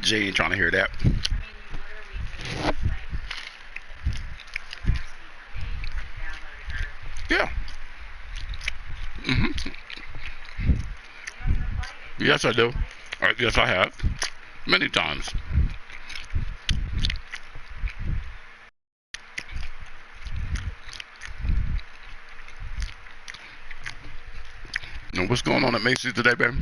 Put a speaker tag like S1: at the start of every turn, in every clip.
S1: Jay ain't trying to hear that. Yeah. hmm Yes, I do. Yes, I have. Many times. And what's going on at Macy's today, baby?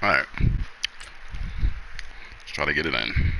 S1: Alright. Let's try to get it in.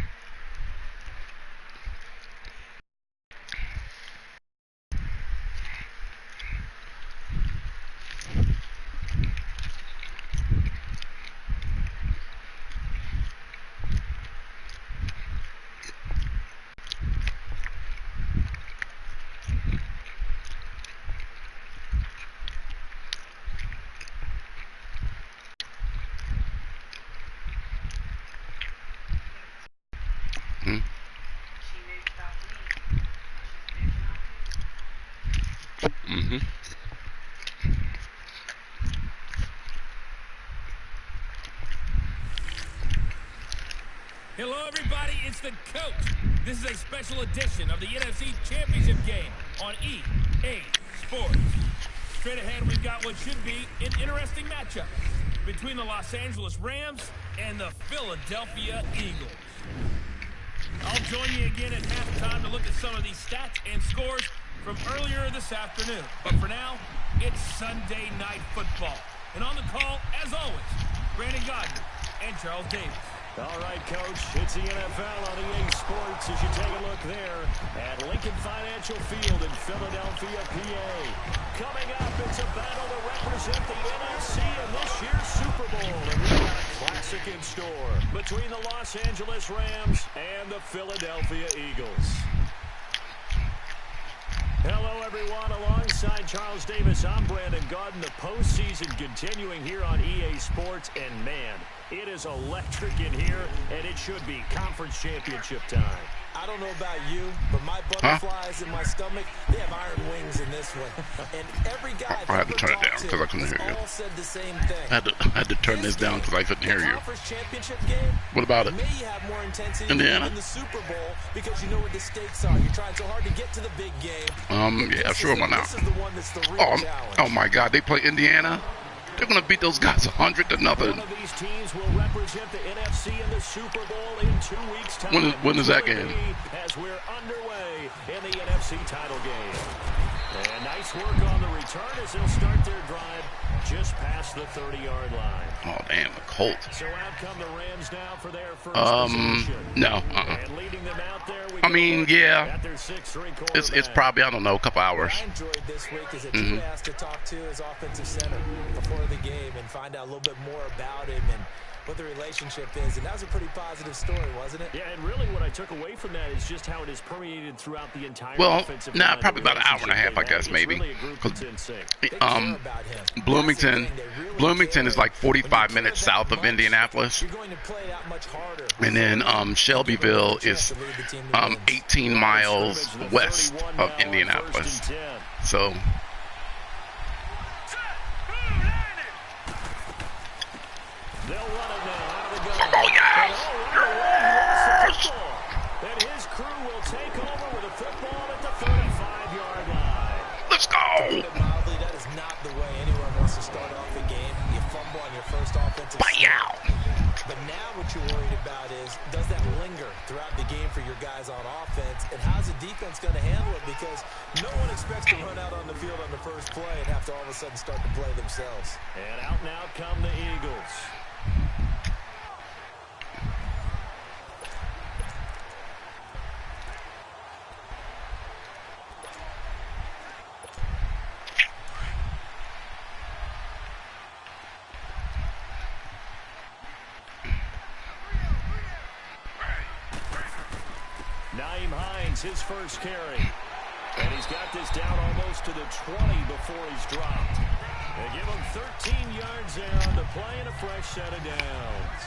S1: Hmm? Mm-hmm.
S2: Hello, everybody. It's the coach. This is a special edition of the NFC Championship game on EA Sports. Straight ahead, we've got what should be an interesting matchup between the Los Angeles Rams and the Philadelphia Eagles. I'll join you again at halftime to look at some of these stats and scores from earlier this afternoon. But for now, it's Sunday Night Football. And on the call, as always, Brandon Gaudin and Charles Davis.
S3: All right, Coach, it's the NFL on EA Sports as you take a look there at Lincoln Financial Field in Philadelphia, PA. Coming up, it's a battle to represent the NFC in this year's Super Bowl. And we've got a classic in store between the Los Angeles Rams and the Philadelphia Eagles. Hello, everyone. Alongside Charles Davis, I'm Brandon Gaudin. The postseason continuing here on EA Sports. And, man, it is electric in here, and it should be conference championship time.
S4: I don't know about you, but my butterflies in my stomach, they have iron wings in this one. And every guy
S1: I had to turn it down because I couldn't hear you.
S4: all said the same thing.
S1: I had to turn this down because I couldn't hear you.
S4: Conference championship game,
S1: What about it?
S4: may have more intensity
S1: Indiana?
S4: than the Super Bowl because you know what the stakes are. You're trying so hard to get to the big game.
S1: Yeah, sure, why not?
S4: This is the one that's the real challenge.
S1: Oh my God, they play Indiana. They're gonna beat those guys 100-0.
S3: One of these teams will represent the NFC in the Super Bowl in 2 weeks' time.
S1: When is that game?
S3: As we're underway in the NFC title game. And nice work on the return as they'll start their drive just past the 30-yard line.
S1: Oh damn, the Colts.
S3: So out come the Rams now for their first possession.
S1: No.
S3: And leading them out there,
S1: I mean, yeah.
S3: at their 6'3"
S1: It's probably, I don't know, a couple hours.
S4: What I enjoyed this week is that you asked to talk to his offensive center before the game and find out a little bit more about him and what the relationship is. And that was a pretty positive story, wasn't it?
S3: Yeah, and really what I took away from that is just how it is permeated throughout the entire offensive
S1: Well,
S3: line.
S1: probably about an hour and a half, I guess, maybe.
S3: Really a group that's in sync.
S1: Bloomington is like 45 minutes south of Indianapolis.
S4: You're going to play that much harder.
S1: And then Shelbyville is 18 miles west of Indianapolis. So
S3: They'll run it now out of the gun.
S1: oh yes!
S3: And his crew will take over with a football at the 35-yard line.
S1: Let's go!
S4: Mildly, that is not the way anyone wants to start off a game. You fumble on your first offensive
S1: Wow!
S4: But now what you're worried about is, does that linger throughout the game for your guys on offense? And how's the defense going to handle it? Because no one expects to run out on the field on the first play and have to all of a sudden start to play themselves.
S3: And out now come the Eagles. Nyheim Hines, his first carry. And he's got this down almost to the 20 before he's dropped. They give him 13 yards there on the play and a fresh set of downs.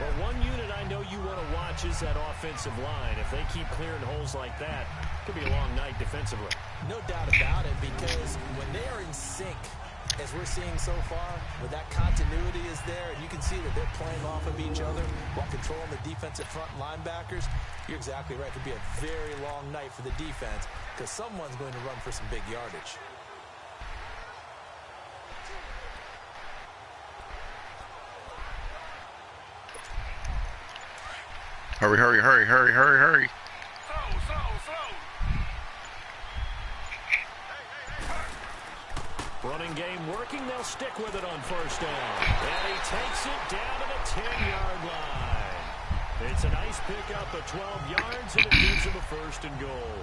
S3: Well, one unit I know you want to watch is that offensive line. If they keep clearing holes like that, it could be a long night defensively.
S4: No doubt about it, because as we're seeing so far, where that continuity is there, and you can see that they're playing off of each other while controlling the defensive front linebackers, you're exactly right. It could be a very long night for the defense because someone's going to run for some big yardage.
S1: Hurry, hurry, hurry, hurry, hurry, hurry.
S3: Running game working. They'll stick with it on first down. And he takes it down to the 10-yard line. It's a nice pickup of 12 yards, and it gives him a first and goal.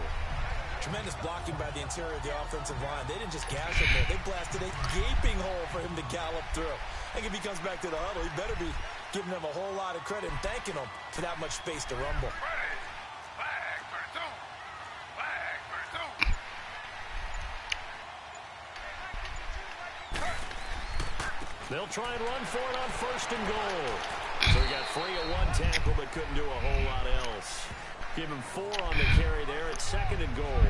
S4: Tremendous blocking by the interior of the offensive line. They didn't just gash him there. They blasted a gaping hole for him to gallop through. I think if he comes back to the huddle, he better be giving them a whole lot of credit and thanking them for that much space to rumble.
S3: They'll try and run for it on first and goal. So he got free at one tackle but couldn't do a whole lot else. Give him 4 on the carry there at second and goal.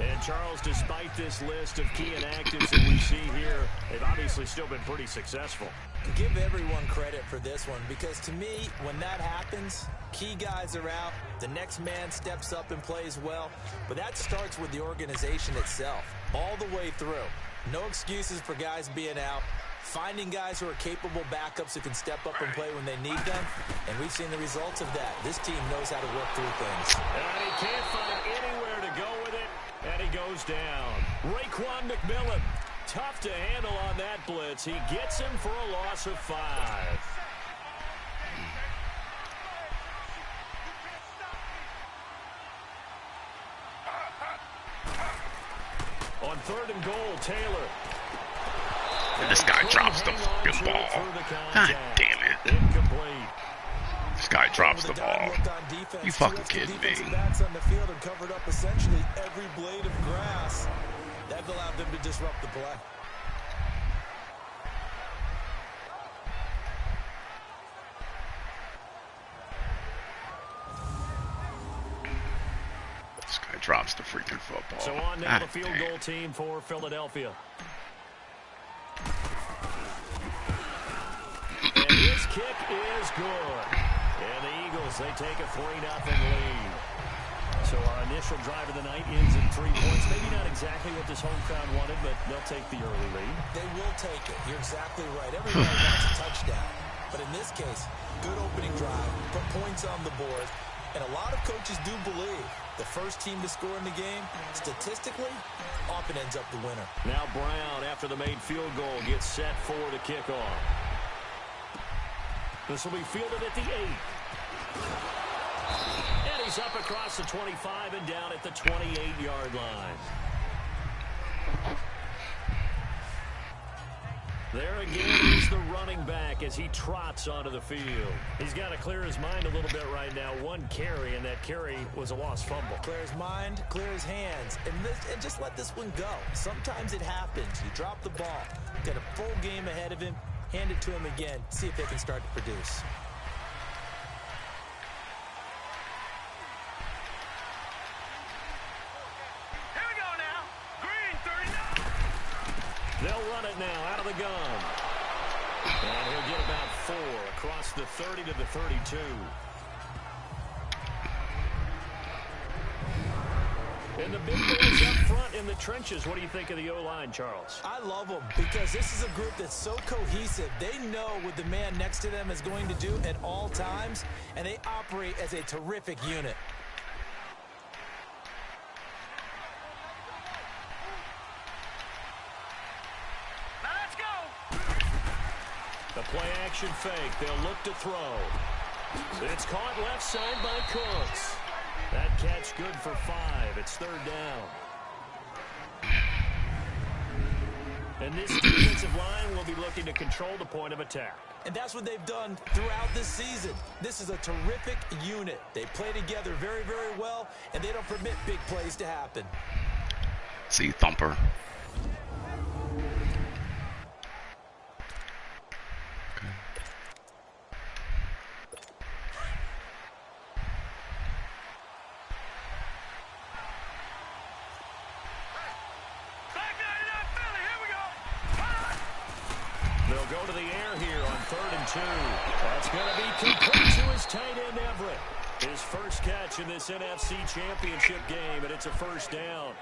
S3: And Charles, despite this list of key inactives that we see here, they've obviously still been pretty successful.
S4: Give everyone credit for this one because to me, when that happens, key guys are out, the next man steps up and plays well, but that starts with the organization itself, all the way through. No excuses for guys being out. Finding guys who are capable backups who can step up and play when they need them, and we've seen the results of that. This team knows how to work through things.
S3: And he can't find anywhere to go with it, and he goes down. Raekwon McMillan, tough to handle on that blitz. He gets him for a loss of 5. On third and goal, Taylor.
S1: And this guy drops the fucking ball. God damn it.
S3: Incomplete.
S1: This guy drops the ball. You fucking kidding me?
S4: Backs on the field and covered up essentially every blade of grass. That allowed them to disrupt the play.
S1: This guy drops the freaking football.
S3: So on now the field goal team for Philadelphia. And his kick is good. And the Eagles, they take a 3-0 lead. So our initial drive of the night ends in 3 points. Maybe not exactly what this home crowd wanted, but they'll take the early lead.
S4: They will take it. You're exactly right. Everybody wants a touchdown. But in this case, good opening drive, put points on the board. And a lot of coaches do believe the first team to score in the game, statistically, often ends up the winner.
S3: Now Brown, after the made field goal, gets set for the kickoff. This will be fielded at the 8. And he's up across the 25 and down at the 28-yard line. There again is the running back as he trots onto the field. He's got to clear his mind a little bit right now. 1 carry, and that carry was a lost fumble.
S4: Clear his mind, clear his hands, and just let this one go. Sometimes it happens. You drop the ball. Got a full game ahead of him. Hand it to him again. See if they can start to produce.
S5: Here we go now. Green 39.
S3: They'll run it now out of the gun. And he'll get about 4 across the 30 to the 32. And the big boys up front in the trenches. What do you think of the O-line, Charles?
S4: I love them because this is a group that's so cohesive. They know what the man next to them is going to do at all times, and they operate as a terrific unit.
S5: Now let's go.
S3: The play action fake. They'll look to throw. It's caught left side by Cooks. That catch good for 5. It's 3rd down. And this defensive line will be looking to control the point of attack.
S4: And that's what they've done throughout this season. This is a terrific unit. They play together very, very well, and they don't permit big plays to happen.
S1: See, Thumper.
S3: go to the air here on 3rd and 2. That's going to be complete to his tight end, Everett. His first catch in this NFC Championship game, and it's a first down.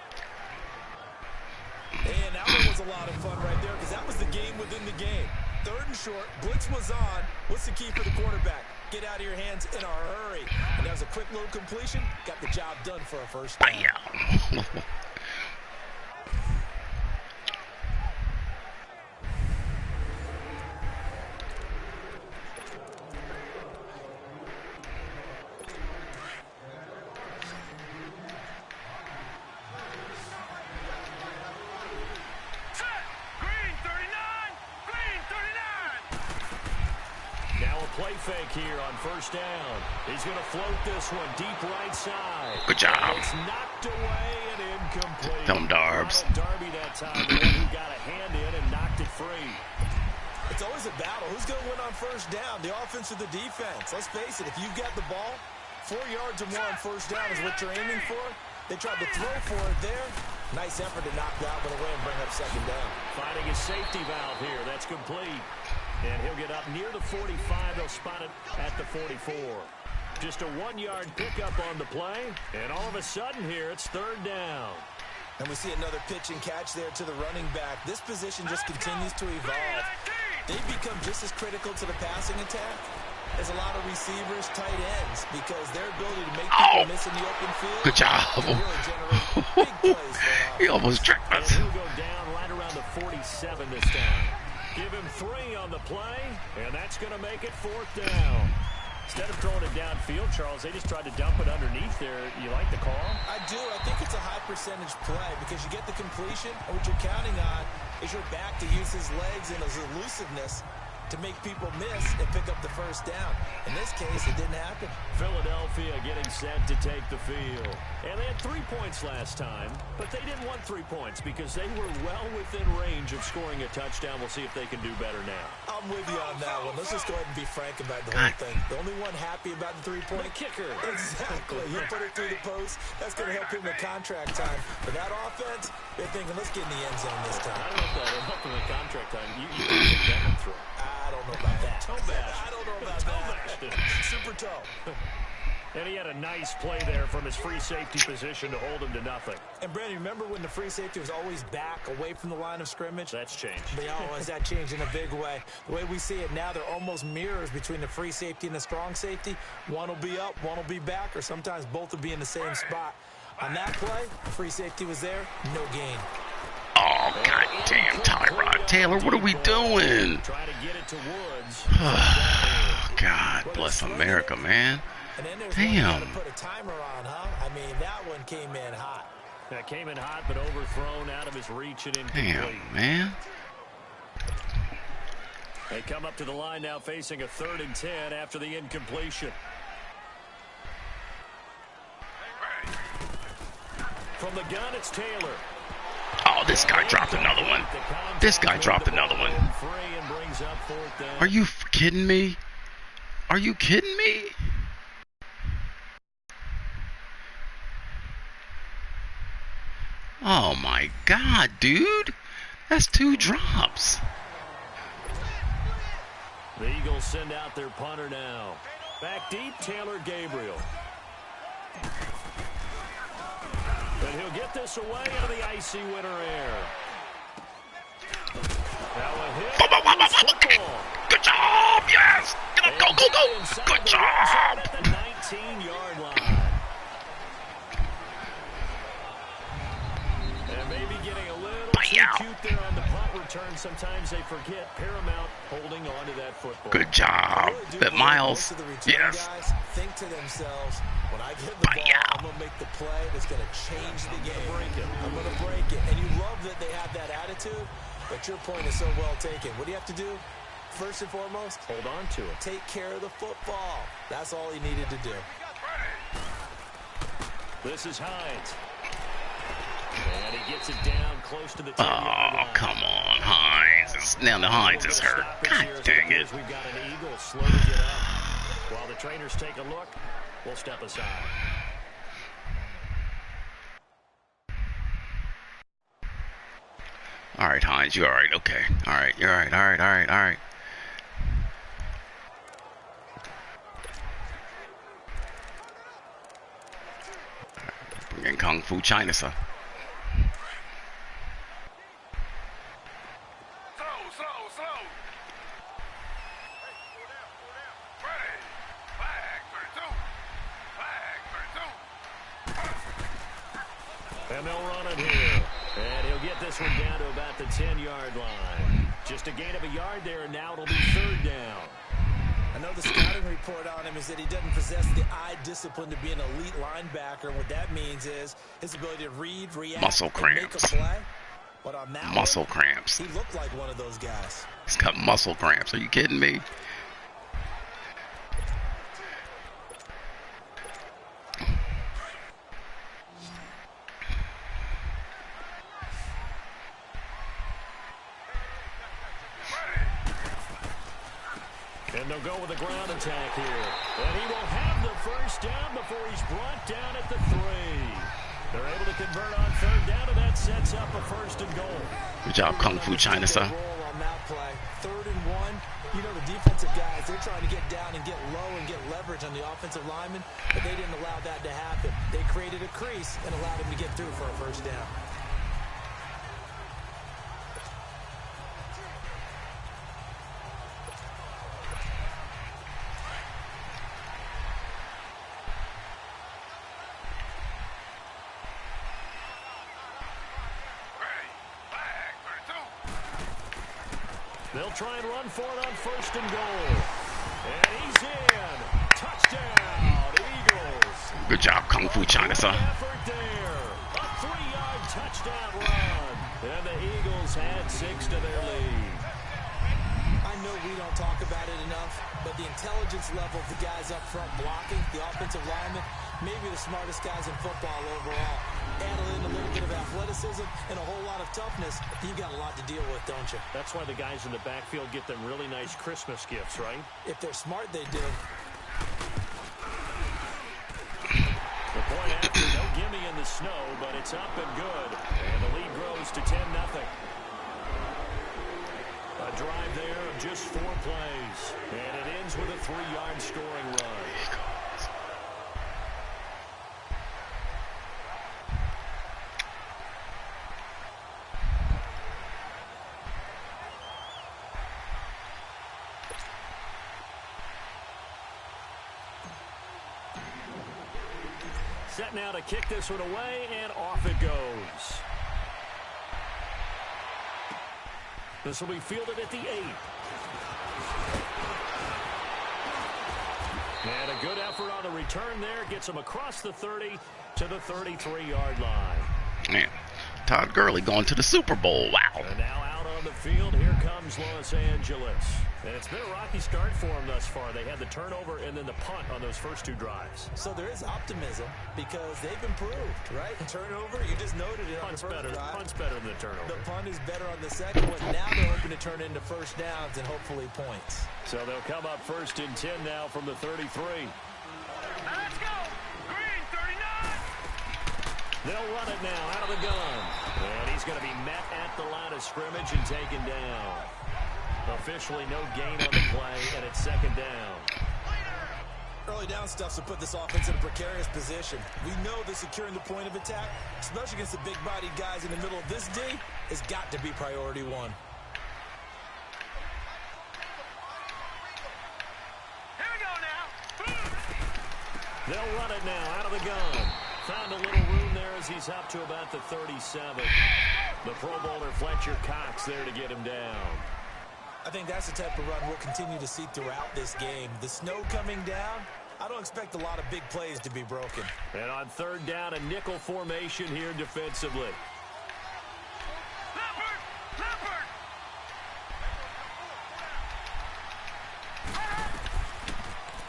S4: And that one was a lot of fun right there because that was the game within the game. 3rd and short, blitz was on. What's the key for the quarterback? Get out of your hands in a hurry. And that was a quick little completion. Got the job done for a first down.
S1: Yeah.
S3: Play fake here on first down. He's going to float this one deep right side.
S1: Good job.
S3: And it's knocked away and incomplete.
S1: Film Darbs.
S3: Darby that time, the one who got a hand in and knocked it free.
S4: It's always a battle. Who's going to win on first down, the offense or the defense? Let's face it, if you've got the ball, 4 yards or more on first down is what you're aiming for. They tried to throw for it there. Nice effort to knock that one away and bring up second down.
S3: Finding his safety valve here. That's complete. And he'll get up near the 45. They'll spot it at the 44. Just a 1-yard pickup on the play. And all of a sudden here, it's 3rd down.
S4: And we see another pitch and catch there to the running back. This position just continues to evolve. They've become just as critical to the passing attack as a lot of receivers, tight ends, because their ability to make people miss in the open field.
S1: Good job.
S4: Really generate big plays for
S1: He almost tricked us.
S3: And he'll go down right around the 47 this time. Give him 3 on the play, and that's going to make it 4th down. Instead of throwing it downfield, Charles, they just tried to dump it underneath there. You like the call?
S4: I do. I think it's a high percentage play because you get the completion, and what you're counting on is your back to use his legs and his elusiveness to make people miss and pick up the first down. In this case, it didn't happen.
S3: Philadelphia getting set to take the field. And they had 3 points last time, but they didn't want 3 points because they were well within range of scoring a touchdown. We'll see if they can do better now.
S4: I'm with you on that one. Let's just go ahead and be frank about the whole thing. The only one happy about the 3-point
S3: kicker.
S4: Exactly. You put it through the post. That's going to help him in contract time. But that offense, they're thinking, let's get in the end zone this time.
S3: I don't know if that'll help him in contract time. You can get that one through.
S4: I don't know about that.
S3: Toe bash.
S4: I don't know about that. Super toe.
S3: And he had a nice play there from his free safety position to hold him to nothing.
S4: And, Brandon, remember when the free safety was always back, away from the line of scrimmage?
S3: That's changed.
S4: Has that changed in a big way? The way we see it now, they're almost mirrors between the free safety and the strong safety. One will be up, one will be back, or sometimes both will be in the same spot. On that play, free safety was there, no gain.
S1: Oh, goddamn, Tyrod Taylor, what are we doing?
S3: Try to get it to Woods.
S1: God bless America, man.
S4: And then there's
S1: Damn.
S4: one to put a timer on, huh? I mean, that one came in hot.
S3: That came in hot, but overthrown out of his reach and incomplete.
S1: Damn, man.
S3: They come up to the line now facing a 3rd and 10 after the incompletion. From the gun, it's Taylor.
S1: Oh, this guy dropped another one. This guy dropped another one. Are you kidding me? Are you kidding me? Oh my God, dude. That's 2 drops.
S3: The Eagles send out their punter now. Back deep, Taylor Gabriel. And he'll get this away out of the icy winter air. Now a hit.
S1: Good job, yes. Go. Good job.
S3: At the 19-yard line. And maybe getting a little too cute there on the punt return. Sometimes they forget Paramount holding on to that football.
S1: Good job. That Miles. Yes.
S4: Guys think to themselves, when I get the ball, I'm going to make the play that's going to change the game. I'm going to break it. And you love that they have that attitude, but your point is so well taken. What do you have to do? First and foremost,
S3: hold on to it.
S4: Take care of the football. That's all he needed to do.
S3: This is Hines. And he gets it down close to the 10-yard line.
S1: Oh, come on, Hines. Now the Hines is hurt. God dang it.
S3: We've got an Eagle slow to get up. While the trainers take a look, we'll step aside.
S1: All right, Hines, you all right? Okay. All right, you're all right. All right, all right, all right. Bring in Kung Fu China, sir.
S5: Slow. Ready. Flag 32.
S3: And they'll run it here. And he'll get this one down to about the 10-yard line. Just a gain of a yard there, and now it'll be third down.
S4: I know the scouting report on him is that he doesn't possess the eye discipline to be an elite linebacker. And what that means is his ability to read, react,
S1: Muscle
S4: and make a
S1: cramps.
S4: play. But on that
S1: Muscle
S4: one,
S1: cramps.
S4: he looked like one of those guys.
S1: He's got muscle cramps. Are you kidding me?
S3: And they'll go with a ground attack here. And he will have the first down before he's brought down at the 3. They're able to convert on third down, and that sets up a first and goal.
S1: Good job, Kung Fu China, sir.
S4: Roll on that play. 3rd and 1. You know, the defensive guys, they're trying to get down and get low and get leverage on the offensive lineman, but they didn't allow that to happen. They created a crease and allowed him to get through for a first down.
S3: They'll try and run for it on first and goal. And he's in. Touchdown, Eagles.
S1: Good job, Kung Fu China, sir.
S3: Effort there. A 3-yard touchdown run. And the Eagles had 6 to their lead.
S4: I know we don't talk about it enough, but the intelligence level of the guys up front blocking, the offensive linemen, maybe the smartest guys in football overall. Add in a little bit of athleticism and a whole lot of toughness, you got a lot to deal with, don't you?
S3: That's why the guys in the backfield get them really nice Christmas gifts, right?
S4: If they're smart, they do.
S3: The point after, no gimme in the snow, but it's up and good. And the lead grows to 10-0. A drive there of just 4 plays. And it ends with a 3-yard scoring run. Set now to kick this one away, and off it goes. This will be fielded at the 8. And a good effort on the return there. Gets him across the 30 to the 33-yard line.
S1: Man, Todd Gurley going to the Super Bowl. Wow.
S3: And now out on the field, here comes Los Angeles. And it's been a rocky start for them thus far. They had the turnover and then the punt on those first 2 drives.
S4: So there is optimism because they've improved, right? Turnover, you just noted it on the first drive.
S3: Punt's better than the turnover.
S4: The punt is better on the second one. Now they're hoping to turn into first downs and hopefully points.
S3: So they'll come up first and 10 now from the 33.
S5: Now let's go. Green 39.
S3: They'll run it now out of the gun. And he's going to be met at the line of scrimmage and taken down. Officially no gain on the play, and it's second down.
S4: Early down stuff to put this offense in a precarious position. We know that securing the point of attack, especially against the big-bodied guys in the middle of this D, has got to be priority 1.
S5: Here we go now.
S3: They'll run it now out of the gun. Found a little room there as he's up to about the 37. The Pro Bowler Fletcher Cox there to get him down.
S4: I think that's the type of run we'll continue to see throughout this game. The snow coming down, I don't expect a lot of big plays to be broken.
S3: And on third down, a nickel formation here defensively.
S5: Leopard.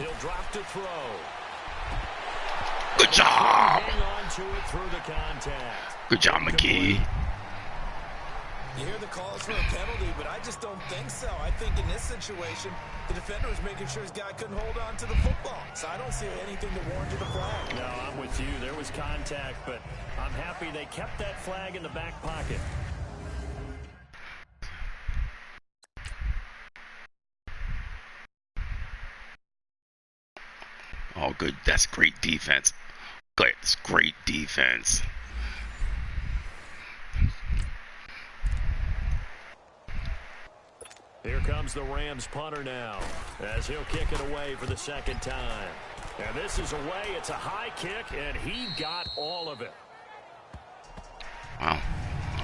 S3: He'll drop to throw.
S1: Good job.
S3: Hang on to it through the contact.
S1: Good job, McGee.
S4: You hear the calls for a penalty, but I just don't think so. I think in this situation, the defender was making sure his guy couldn't hold on to the football. So I don't see anything to warrant a flag.
S3: No, I'm with you. There was contact, but I'm happy they kept that flag in the back pocket.
S1: Oh, good. That's great defense. Good. That's great defense.
S3: Here comes the Rams punter now, as he'll kick it away for the second time. And this is away. It's a high kick, and he got all of it.
S1: Wow.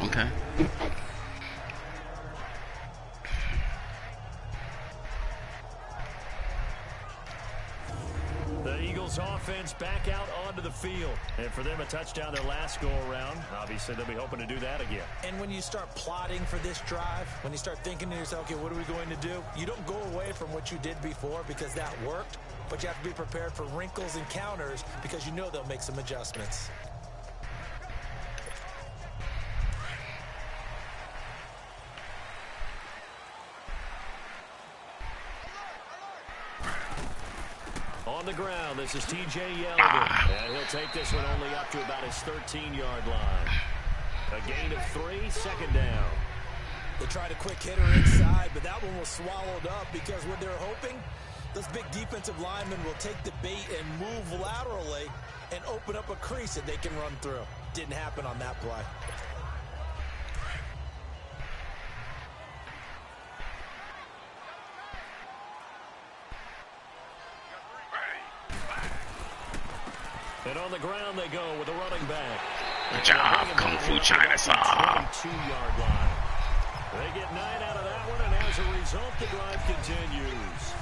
S1: Okay.
S3: The Eagles offense back out onto the field. And for them, a touchdown their last go-around. Obviously, they'll be hoping to do that again.
S4: And when you start plotting for this drive, when you start thinking to yourself, okay, what are we going to do? You don't go away from what you did before because that worked, but you have to be prepared for wrinkles and counters because you know they'll make some adjustments.
S3: On the ground, this is T.J. Yeldon. And he'll take this one only up to about his 13-yard line. A gain of 3, second down.
S4: They tried a quick hitter inside, but that one was swallowed up because what they're hoping, those big defensive linemen will take the bait and move laterally and open up a crease that they can run through. Didn't happen on that play.
S3: And on the ground they go with a running back.
S1: Good job, Kung Fu China Saw.
S3: 22-yard line. They get 9 out of that one, and as a result, the drive continues.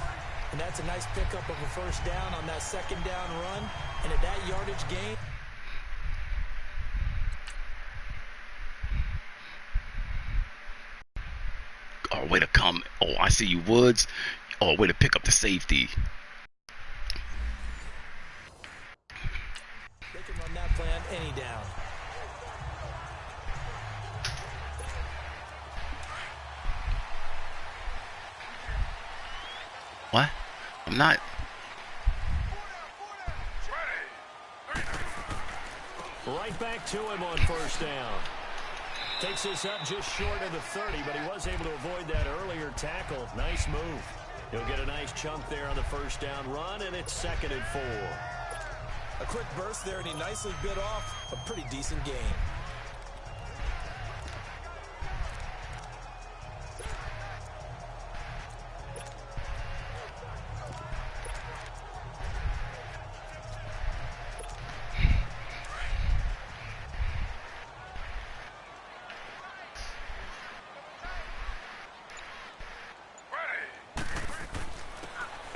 S4: And that's a nice pickup of a first down on that second down run. And at that yardage gain,
S1: Oh, way to come. Oh, I see you, Woods. Oh, way to pick up the safety.
S4: they can run that play on any down.
S1: What? I'm not.
S3: Right back to him on first down. Takes this up just short of the 30, but he was able to avoid that earlier tackle. Nice move. He'll get a nice chunk there on the first down run, and it's 2nd and 4.
S4: A quick burst there, and he nicely bit off a pretty decent gain.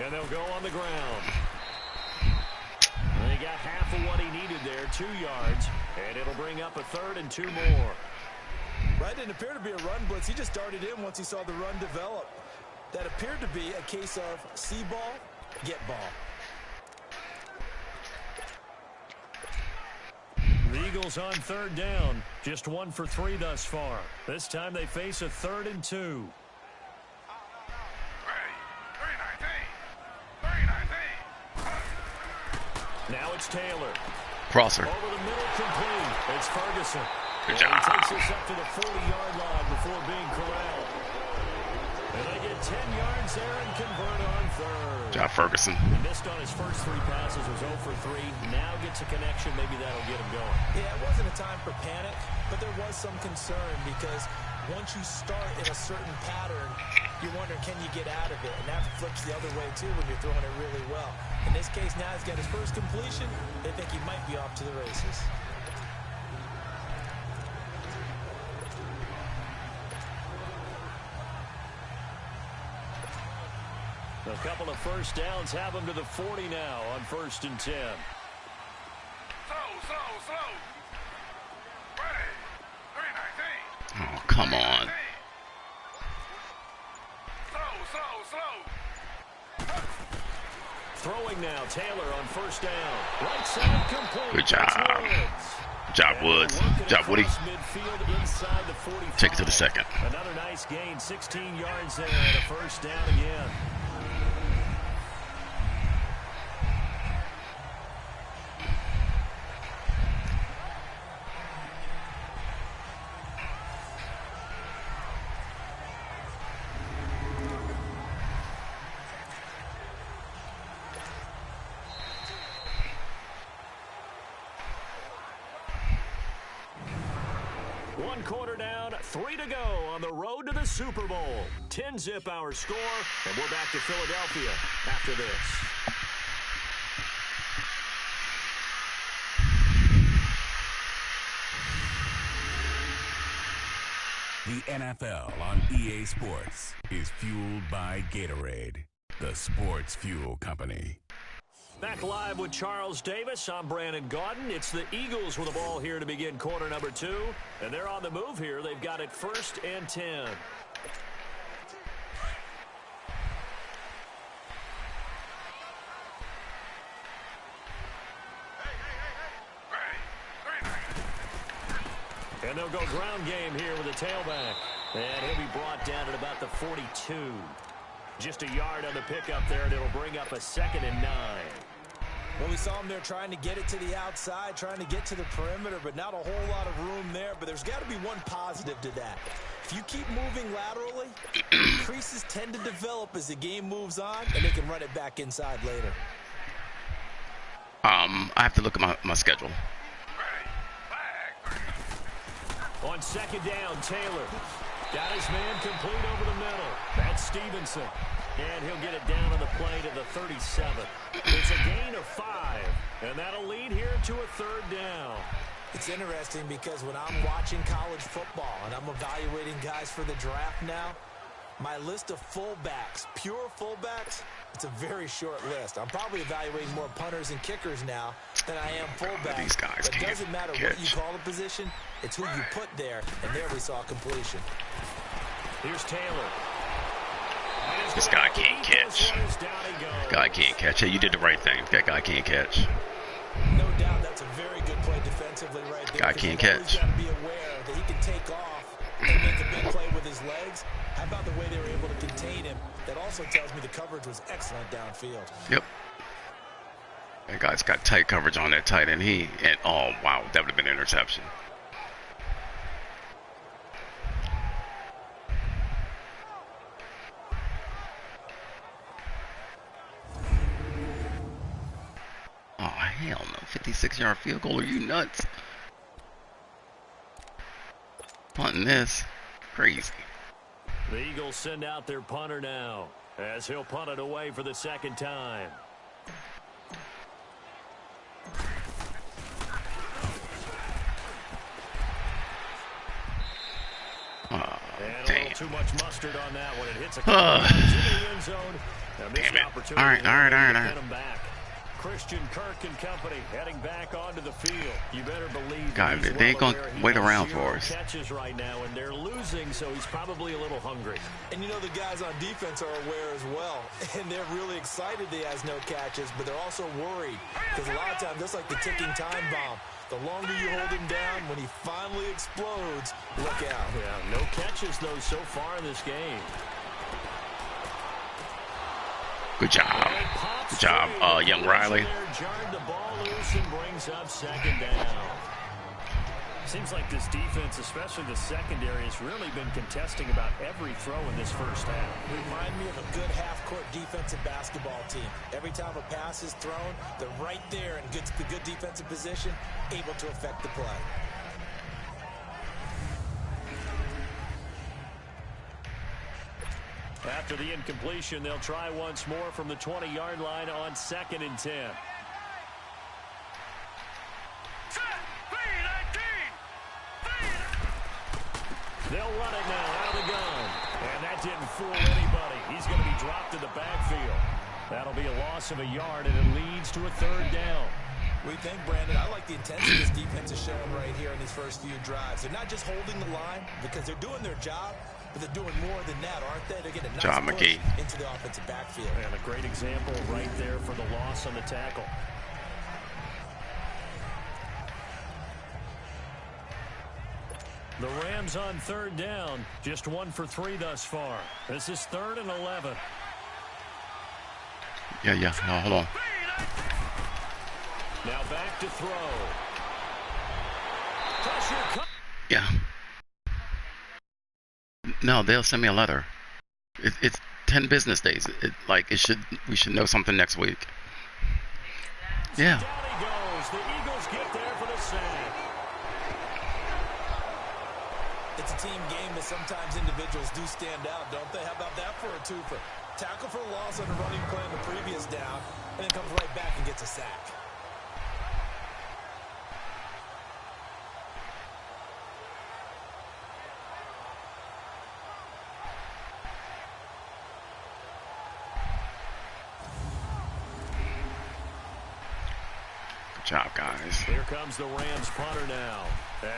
S3: And they'll go on the ground. They got half of what he needed there, 2 yards, and it'll bring up a 3rd and 2 more.
S4: Right, didn't appear to be a run blitz. He just darted in once he saw the run develop. That appeared to be a case of see ball, get ball.
S3: The Eagles on 3rd down, just 1 for 3 thus far. This time they face a 3rd and 2. Now it's Taylor.
S1: Crosser.
S3: Over the middle, complete. It's Ferguson.
S1: Good
S3: And
S1: job.
S3: he takes this up to the 40-yard line before being corralled. And they get 10 yards there and convert on 3rd.
S1: Good job, Ferguson.
S3: He missed on his first 3 passes, was 0 for 3. Now gets a connection. Maybe that'll get him going.
S4: Yeah, it wasn't a time for panic, but there was some concern because once you start in a certain pattern, you wonder, can you get out of it? And that flips the other way, too, when you're throwing it really well. In this case, now he's got his first completion. They think he might be off to the races.
S3: A couple of first downs have him to the 40 now on 1st and 10.
S5: Slow. Ready. 319.
S1: Oh, come on.
S5: Slow.
S3: Throwing now, Taylor on first down. Right side complete.
S1: Good job. Good job, Woods. Good job, Woody. Take it to the 2nd.
S3: Another nice gain, 16 yards there and a first down again. One quarter down, 3 to go on the road to the Super Bowl. 10-zip our score, and we're back to Philadelphia after this.
S6: The NFL on EA Sports is fueled by Gatorade, the sports fuel company.
S3: Back live with Charles Davis. I'm Brandon Gaudin. It's the Eagles with the ball here to begin quarter number 2. And they're on the move here. They've got it 1st and 10. And they'll go ground game here with the tailback. And he'll be brought down at about the 42. Just a yard on the pickup there, and it'll bring up a 2nd and 9.
S4: Well, we saw him there trying to get it to the outside, trying to get to the perimeter, but not a whole lot of room there. But there's got to be one positive to that. If you keep moving laterally, creases tend to develop as the game moves on, and they can run it back inside later.
S1: I have to look at my schedule.
S3: On 2nd down, Taylor got his man complete over the middle. That's Stevenson. And he'll get it down on the play to the 37. It's a gain of 5. And that'll lead here to a 3rd down.
S4: It's interesting because when I'm watching college football and I'm evaluating guys for the draft now, my list of fullbacks, pure fullbacks, it's a very short list. I'm probably evaluating more punters and kickers now than I am fullbacks.
S1: These guys
S4: it doesn't matter what you call the position, it's who you put there, and there we saw completion.
S3: Here's Taylor.
S1: This guy can't catch. Guy can't catch. Hey, you did the right thing. That guy can't catch.
S4: No doubt that's a very good play defensively right there.
S1: Guy can't catch.
S4: He's got to be aware that he can take off and make a big play with his legs. How about the way they were able to contain him? That also tells me the coverage was excellent downfield.
S1: Yep. That guy's got tight coverage on that tight end. Oh, wow, that would have been an interception. Oh, hell no. 56-yard field goal. Are you nuts? Punting this. Crazy.
S3: The Eagles send out their punter now as he'll punt it away for the 2nd time.
S1: Oh,
S3: and
S1: damn.
S3: a little too much mustard on that one. It hits a couple times in the end zone.
S1: Damn it. All right.
S3: Christian Kirk and company heading back onto the field. You better believe
S1: God, they ain't going to wait around for us.
S3: Catches right now, and they're losing, so he's probably a little hungry.
S4: And you know the guys on defense are aware as well, and they're really excited he has no catches, but they're also worried because a lot of times that's like the ticking time bomb. The longer you hold him down, when he finally explodes, look out.
S3: Yeah, no catches though so far in this game.
S1: Good job. Good job, young Riley.
S3: Jarred the ball loose and brings up 2nd down. Seems like this defense, especially the secondary, has really been contesting about every throw in this first half.
S4: Remind me of a good half-court defensive basketball team. Every time a pass is thrown, they're right there in good defensive position, able to affect the play.
S3: After the incompletion, they'll try once more from the 20-yard line on 2nd and 10. They'll run it now out of the gun. And that didn't fool anybody. He's going to be dropped in the backfield. That'll be a loss of a yard, and it leads to a 3rd down.
S4: We think, Brandon, I like the intensity this defense is showing right here in these first few drives. They're not just holding the line because they're doing their job, but they're doing more than that, aren't they? They're getting a nice push into the offensive backfield.
S3: And a great example right there for the loss on the tackle. The Rams on 3rd down, just 1 for 3 thus far. This is 3rd and 11.
S1: Yeah. No, hold on.
S3: Now back to throw. Pressure.
S1: Yeah. No, they'll send me a letter. It's 10 business days. We should know something next week. Yeah.
S3: Down he goes. The Eagles get there for the sack.
S4: It's a team game, but sometimes individuals do stand out, don't they? How about that for a twofer? Tackle for loss on the running play on the previous down, and then comes right back and gets a sack.
S1: Good job, guys.
S3: Here comes the Rams punter now.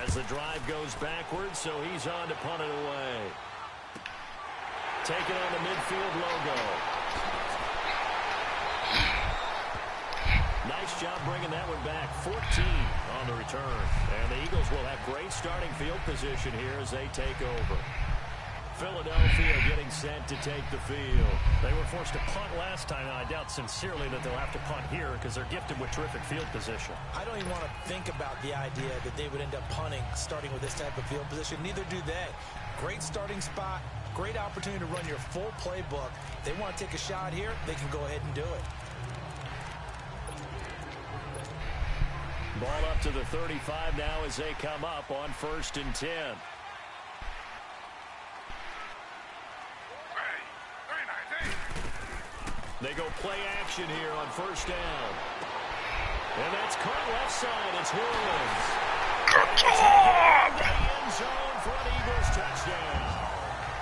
S3: As the drive goes backwards, so he's on to punt it away. Taking on the midfield logo. Nice job bringing that one back. 14 on the return. And the Eagles will have great starting field position here as they take over. Philadelphia getting set to take the field.
S2: They were forced to punt last time, and I doubt sincerely that they'll have to punt here because they're gifted with terrific field position.
S4: I don't even want to think about the idea that they would end up punting starting with this type of field position. Neither do they. Great starting spot, great opportunity to run your full playbook. They want to take a shot here, they can go ahead and do it.
S3: Ball up to the 35 now as they come up on 1st and 10. They go play action here on 1st down. And that's caught left side. It's Williams.
S1: Good job.
S3: End zone for an Eagles touchdown.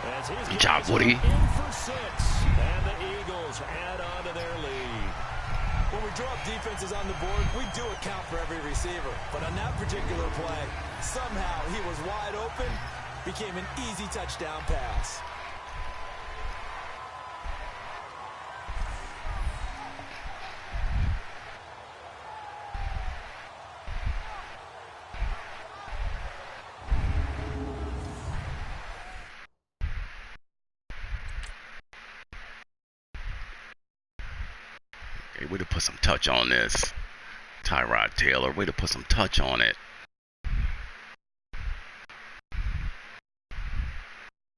S3: As his
S1: Good job, Woody.
S3: In for 6. And the Eagles add on to their lead.
S4: When we draw up defenses on the board, we do account for every receiver. But on that particular play, somehow he was wide open, became an easy touchdown pass.
S1: Hey, way to put some touch on this. Tyrod Taylor, way to put some touch on it.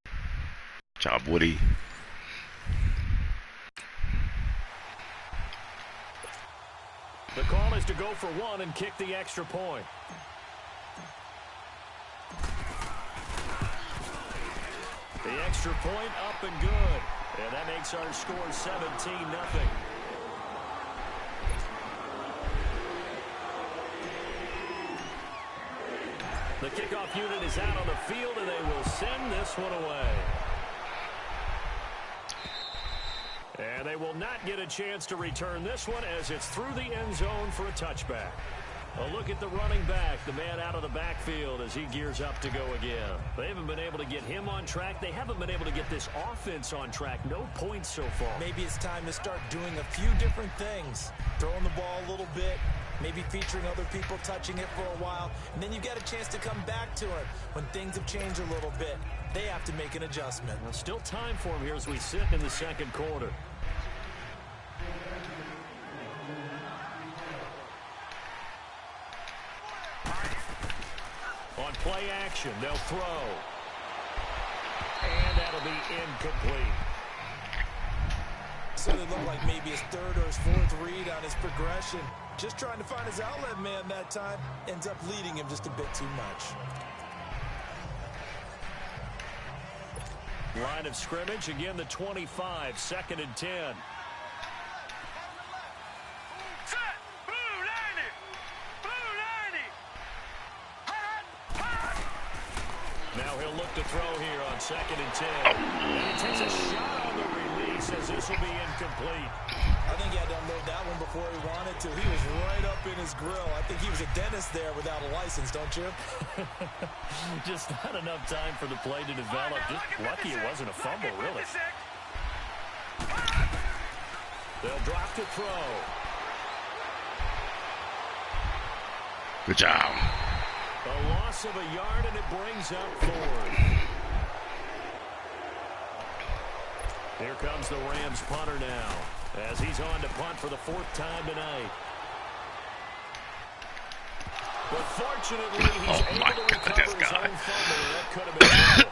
S1: Good job, Woody.
S3: The call is to go for 1 and kick the extra point. The extra point up and good. And that makes our score 17-0. The kickoff unit is out on the field, and they will send this one away. And they will not get a chance to return this one as it's through the end zone for a touchback. A look at the running back, the man out of the backfield as he gears up to go again. They haven't been able to get him on track. They haven't been able to get this offense on track. No points so far.
S4: Maybe it's time to start doing a few different things. Throwing the ball a little bit, maybe featuring other people touching it for a while, and then you get a chance to come back to it when things have changed a little bit. They have to make an adjustment.
S3: Well, still time for him here as we sit in the second quarter. On play action, they'll throw. And that'll be incomplete.
S4: So it looked like maybe his third or his fourth read on his progression. Just trying to find his outlet man that time. Ends up leading him just a bit too much.
S3: Line of scrimmage, again the 25, 2nd and 10.
S5: Set! Blue 90! Blue 90!
S3: Now he'll look to throw here on 2nd and 10. And he takes a shot on the release as this will be incomplete.
S4: I think he had to unload that one before he wanted to. He was right up in his grill. I think he was a dentist there without a license, don't you?
S3: Just not enough time for the play to develop. Just lucky it wasn't a fumble, really. They'll drop to throw.
S1: Good job.
S3: A loss of a yard, and it brings up 4th. Here comes the Rams punter now, as he's on to punt for the 4th time tonight. But fortunately, he's able to recover his own fumble. That could have been trouble.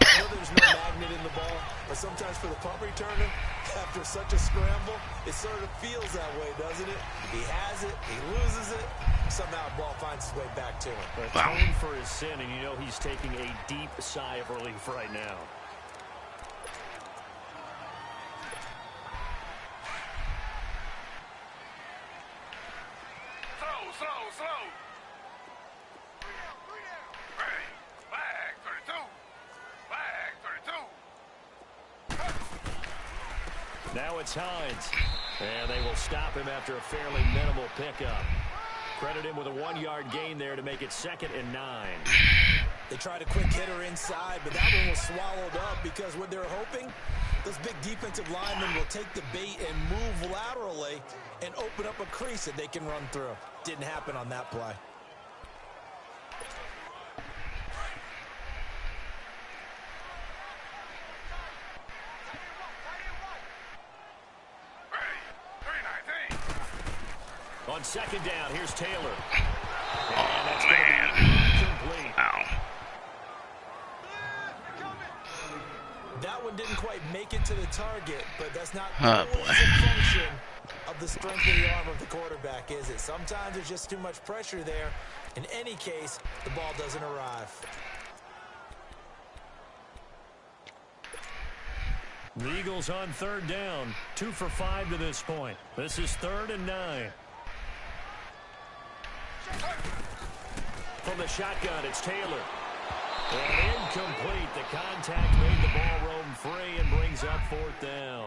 S3: I know there's no magnet in the ball, but
S4: sometimes for the punt returner, after such a scramble, it sort of feels that way, doesn't it? He has it, he loses it, somehow the ball finds its way back to him.
S3: Atoned for his sin, and you know he's taking a deep sigh of relief right now.
S5: Slow. Hey, flag 32.
S3: Now it's Hines. And they will stop him after a fairly minimal pickup. Credit him with a 1-yard gain there to make it 2nd and 9.
S4: They tried a quick hitter inside, but that one was swallowed up because what they're hoping, those big defensive linemen will take the bait and move laterally and open up a crease that they can run through. Didn't happen on that play.
S3: On 2nd down, here's Taylor.
S1: Oh, man.
S3: Complete.
S1: Ow.
S4: That one didn't quite make it to the target, but that's not
S1: Oh,
S4: always
S1: boy.
S4: a function of the strength of the arm of the quarterback, is it? Sometimes there's just too much pressure there. In any case, the ball doesn't arrive.
S3: The Eagles on 3rd down. 2 for 5 to this point. This is 3rd and 9. From the shotgun, it's Taylor. And incomplete. The contact made the ball roam free and brings up 4th down.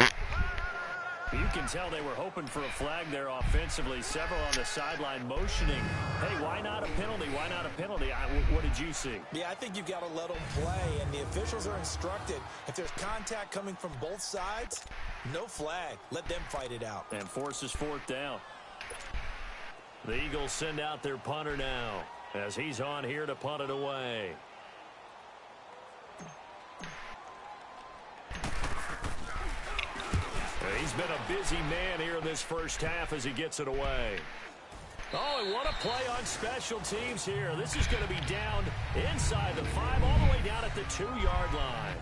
S3: You can tell they were hoping for a flag there offensively. Several on the sideline motioning. Hey, why not a penalty? Why not a penalty? What did you see?
S4: Yeah, I think you've got to let them play, and the officials are instructed. If there's contact coming from both sides, no flag. Let them fight it out.
S3: And forces 4th down. The Eagles send out their punter now as he's on here to punt it away. He's been a busy man here in this first half as he gets it away. Oh, and what a play on special teams here. This is going to be down inside the 5, all the way down at the 2-yard line.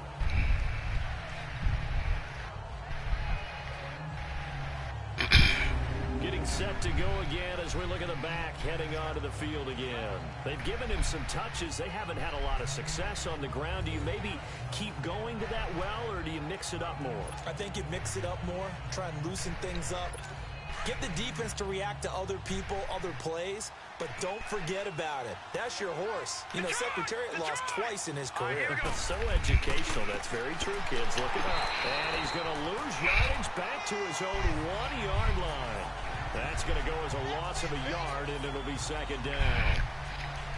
S3: Getting set to go again as we look at the back, heading onto the field again. They've given him some touches. They haven't had a lot of success on the ground. Do you maybe keep going to that well, or do you mix it up more?
S4: I think you mix it up more, try and loosen things up. Get the defense to react to other people, other plays, but don't forget about it. That's your horse. You know, Secretariat lost twice in his career.
S3: So educational. That's very true, kids. Look it up. And he's going to lose yardage back to his own 1-yard line. That's going to go as a loss of a yard, and it'll be 2nd down.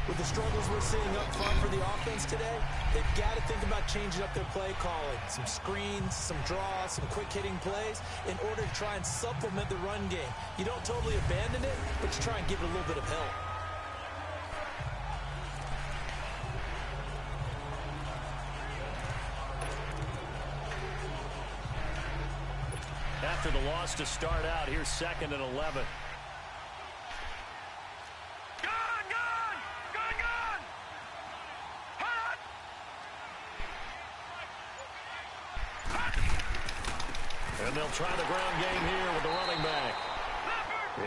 S4: With the struggles we're seeing up front for the offense today, they've got to think about changing up their play calling. Some screens, some draws, some quick-hitting plays in order to try and supplement the run game. You don't totally abandon it, but you try and give it a little bit of help.
S3: After the loss to start out, here's 2nd and 11. And they'll try the ground game here with the running back.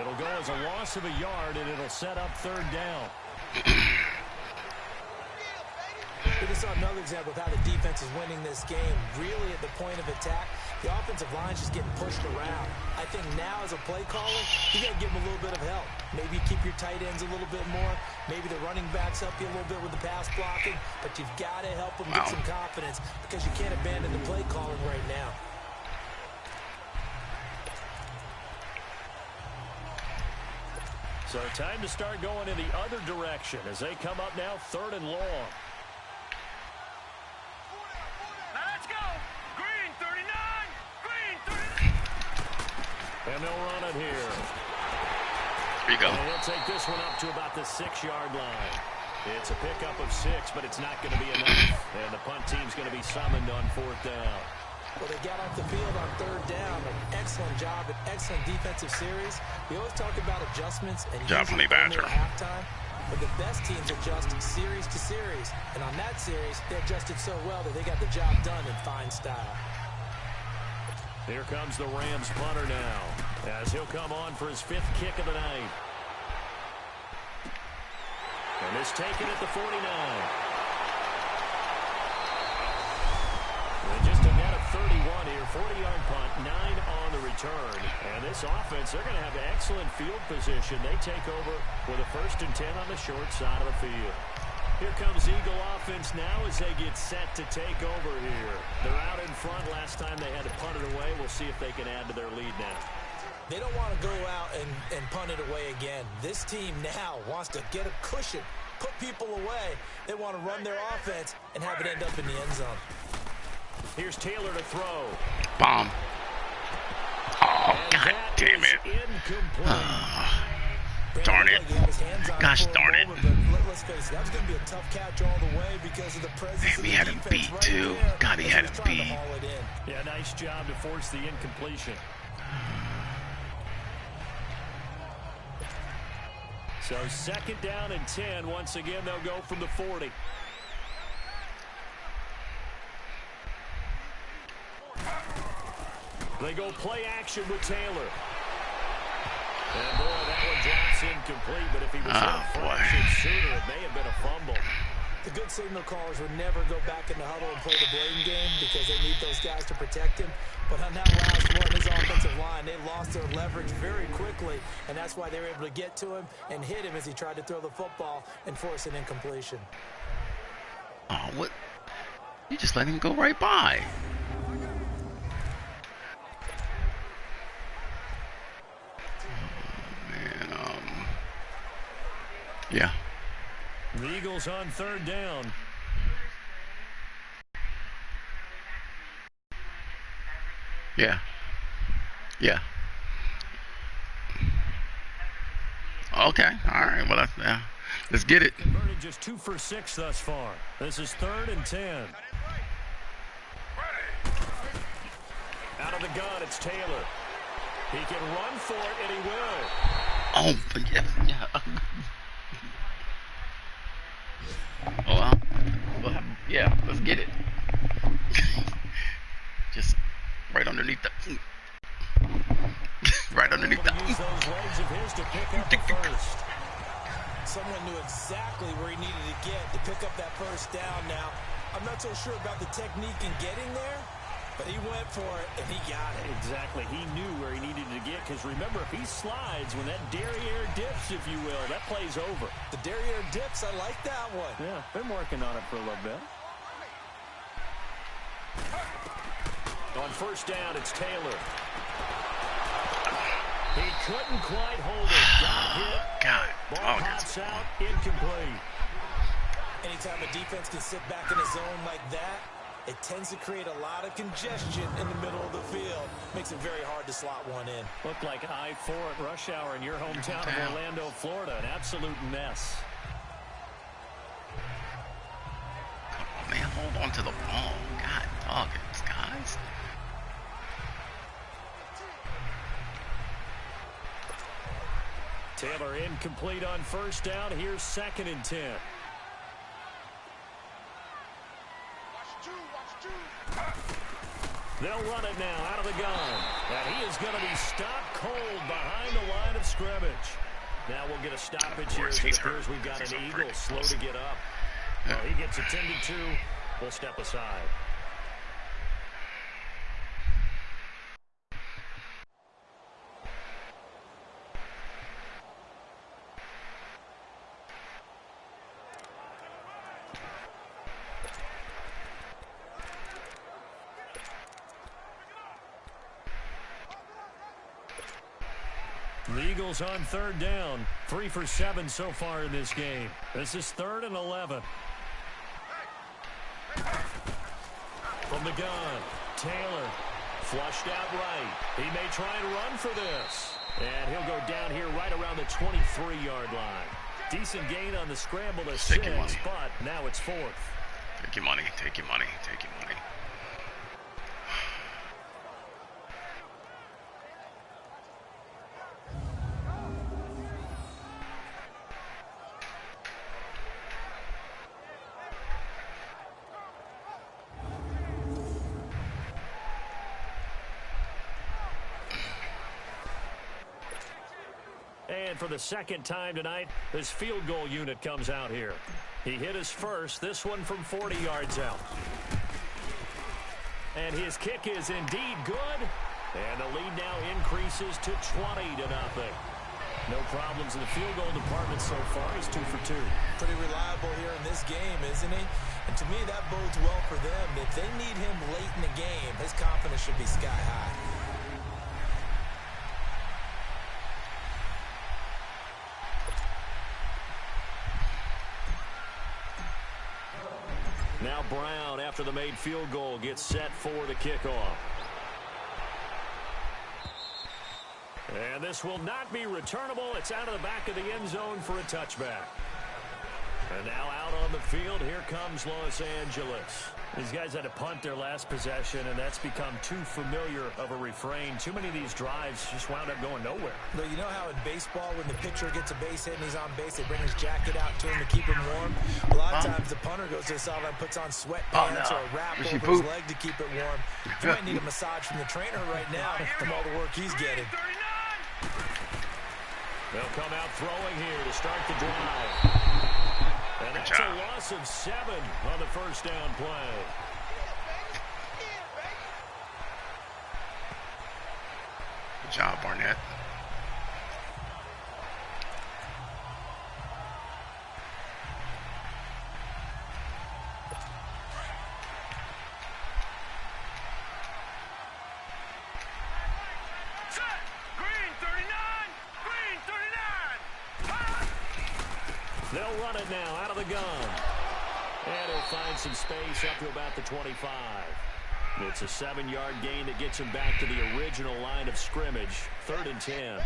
S3: It'll go as a loss of a yard, and it'll set up 3rd down.
S4: We just saw another example of how the defense is winning this game. Really at the point of attack, the offensive line's just getting pushed around. I think now as a play caller, you got to give them a little bit of help. Maybe keep your tight ends a little bit more. Maybe the running backs help you a little bit with the pass blocking. But you've got to help them get some confidence because you can't abandon the play calling right now.
S3: So time to start going in the other direction as they come up now 3rd and long.
S5: Let's go! Green 39! Green 39!
S3: And they'll run it here.
S1: Here you go.
S3: And he'll take this one up to about the 6-yard line. It's a pickup of 6, but it's not going to be enough. And the punt team's going to be summoned on 4th down.
S4: Well, they got off the field on 3rd down. An excellent job, an excellent defensive series. We always talk about adjustments and
S1: Definitely Badger.
S4: at halftime, but the best teams adjust series to series. And on that series, they adjusted so well that they got the job done in fine style.
S3: Here comes the Rams punter now, as he'll come on for his 5th kick of the night. And it's taken at the 49. And just a net of 31 here, 40-yard punt, 9 on the return. And this offense, they're going to have excellent field position. They take over with a 1st and 10 on the short side of the field. Here comes Eagle offense now as they get set to take over here. They're out in front. Last time they had to punt it away. We'll see if they can add to their lead now.
S4: They don't want to go out and punt it away again. This team now wants to get a cushion, put people away. They want to run their offense and have it end up in the end zone.
S3: Here's Taylor to throw.
S1: Bomb. Oh, God damn it. Darn it. Gosh darn it.
S4: Let's face it, that was going to be a tough catch all the way because of the presence.
S1: Damn, he had him beat, too. God, he had him beat.
S3: Yeah, nice job to force the incompletion. So 2nd down and 10. Once again, they'll go from the 40. They go play action with Taylor. And boy, that one drops incomplete, but if he was in fraction sooner, it may have been a fumble.
S4: The good signal callers would never go back in the huddle and play the blame game because they need those guys to protect him. But on that last one, his offensive line, they lost their leverage very quickly, and that's why they were able to get to him and hit him as he tried to throw the football and force an incompletion.
S1: Oh, what? You just let him go right by. Yeah.
S3: The Eagles on 3rd down.
S1: Yeah. Yeah. Okay. All right. Well, yeah. Let's get it.
S3: Converted just 2 for 6 thus far. This is 3rd and 10. Out of the gun, it's Taylor. He can run for it, and he will.
S1: Oh, yeah. Yeah. Oh, well, yeah, let's get it. Just right underneath the... right underneath the...
S4: Use those legs of his to pick up the first. Someone knew exactly where he needed to get to pick up that first down now. I'm not so sure about the technique in getting there, but he went for it, and he got it.
S3: Exactly. He knew where he needed to get, because remember, if he slides, when that derriere dips, if you will, that play's over.
S4: The derriere dips, I like that one.
S3: Yeah, been working on it for a little bit. On 1st down, it's Taylor. He couldn't quite hold it. Got hit.
S1: God.
S3: Ball pops out, incomplete.
S4: Anytime a defense can sit back in a zone like that, it tends to create a lot of congestion in the middle of the field. Makes it very hard to slot one in.
S3: Looked like I-4 at rush hour in your hometown of Orlando, Florida. An absolute mess.
S1: Come on, man. Hold on to the ball. God, doggone, guys.
S3: Taylor incomplete on 1st down. Here's 2nd and 10. They'll run it now out of the gun. And he is going to be stopped cold behind the line of scrimmage. Now we'll get a stoppage here. It appears we've got an Eagle slow to get up. Well, he gets attended to. We'll step aside. The Eagles on 3rd down. 3 for 7 so far in this game. This is 3rd and 11. From the gun, Taylor flushed out right. He may try and run for this. And he'll go down here right around the 23-yard line. Decent gain on the scramble to 6, but now it's 4th.
S1: Take your money. Take your money. Take your money.
S3: And for the second time tonight, this field goal unit comes out here. He hit his first, this one from 40 yards out. And his kick is indeed good. And the lead now increases to 20-0. No problems in the field goal department so far. He's 2 for 2.
S4: Pretty reliable here in this game, isn't he? And to me, that bodes well for them. If they need him late in the game, his confidence should be sky high.
S3: Now Brown, after the made field goal, gets set for the kickoff. And this will not be returnable. It's out of the back of the end zone for a touchback. And now out on the field, here comes Los Angeles. These guys had to punt their last possession, and that's become too familiar of a refrain. Too many of these drives just wound up going nowhere.
S4: But you know how in baseball, when the pitcher gets a base hit and he's on base, they bring his jacket out to him to keep him warm? A lot of times the punter goes to the sideline and puts on sweatpants or a wrap over his leg to keep it warm. He might need a massage from the trainer right now from all the work he's getting.
S3: They'll come out throwing here to start the drive. And that's a loss of 7 on the first down play.
S1: Good job, Barnett.
S3: They'll run it now out of the gun. And he'll find some space up to about the 25. It's a 7-yard gain that gets him back to the original line of scrimmage. 3rd and 10.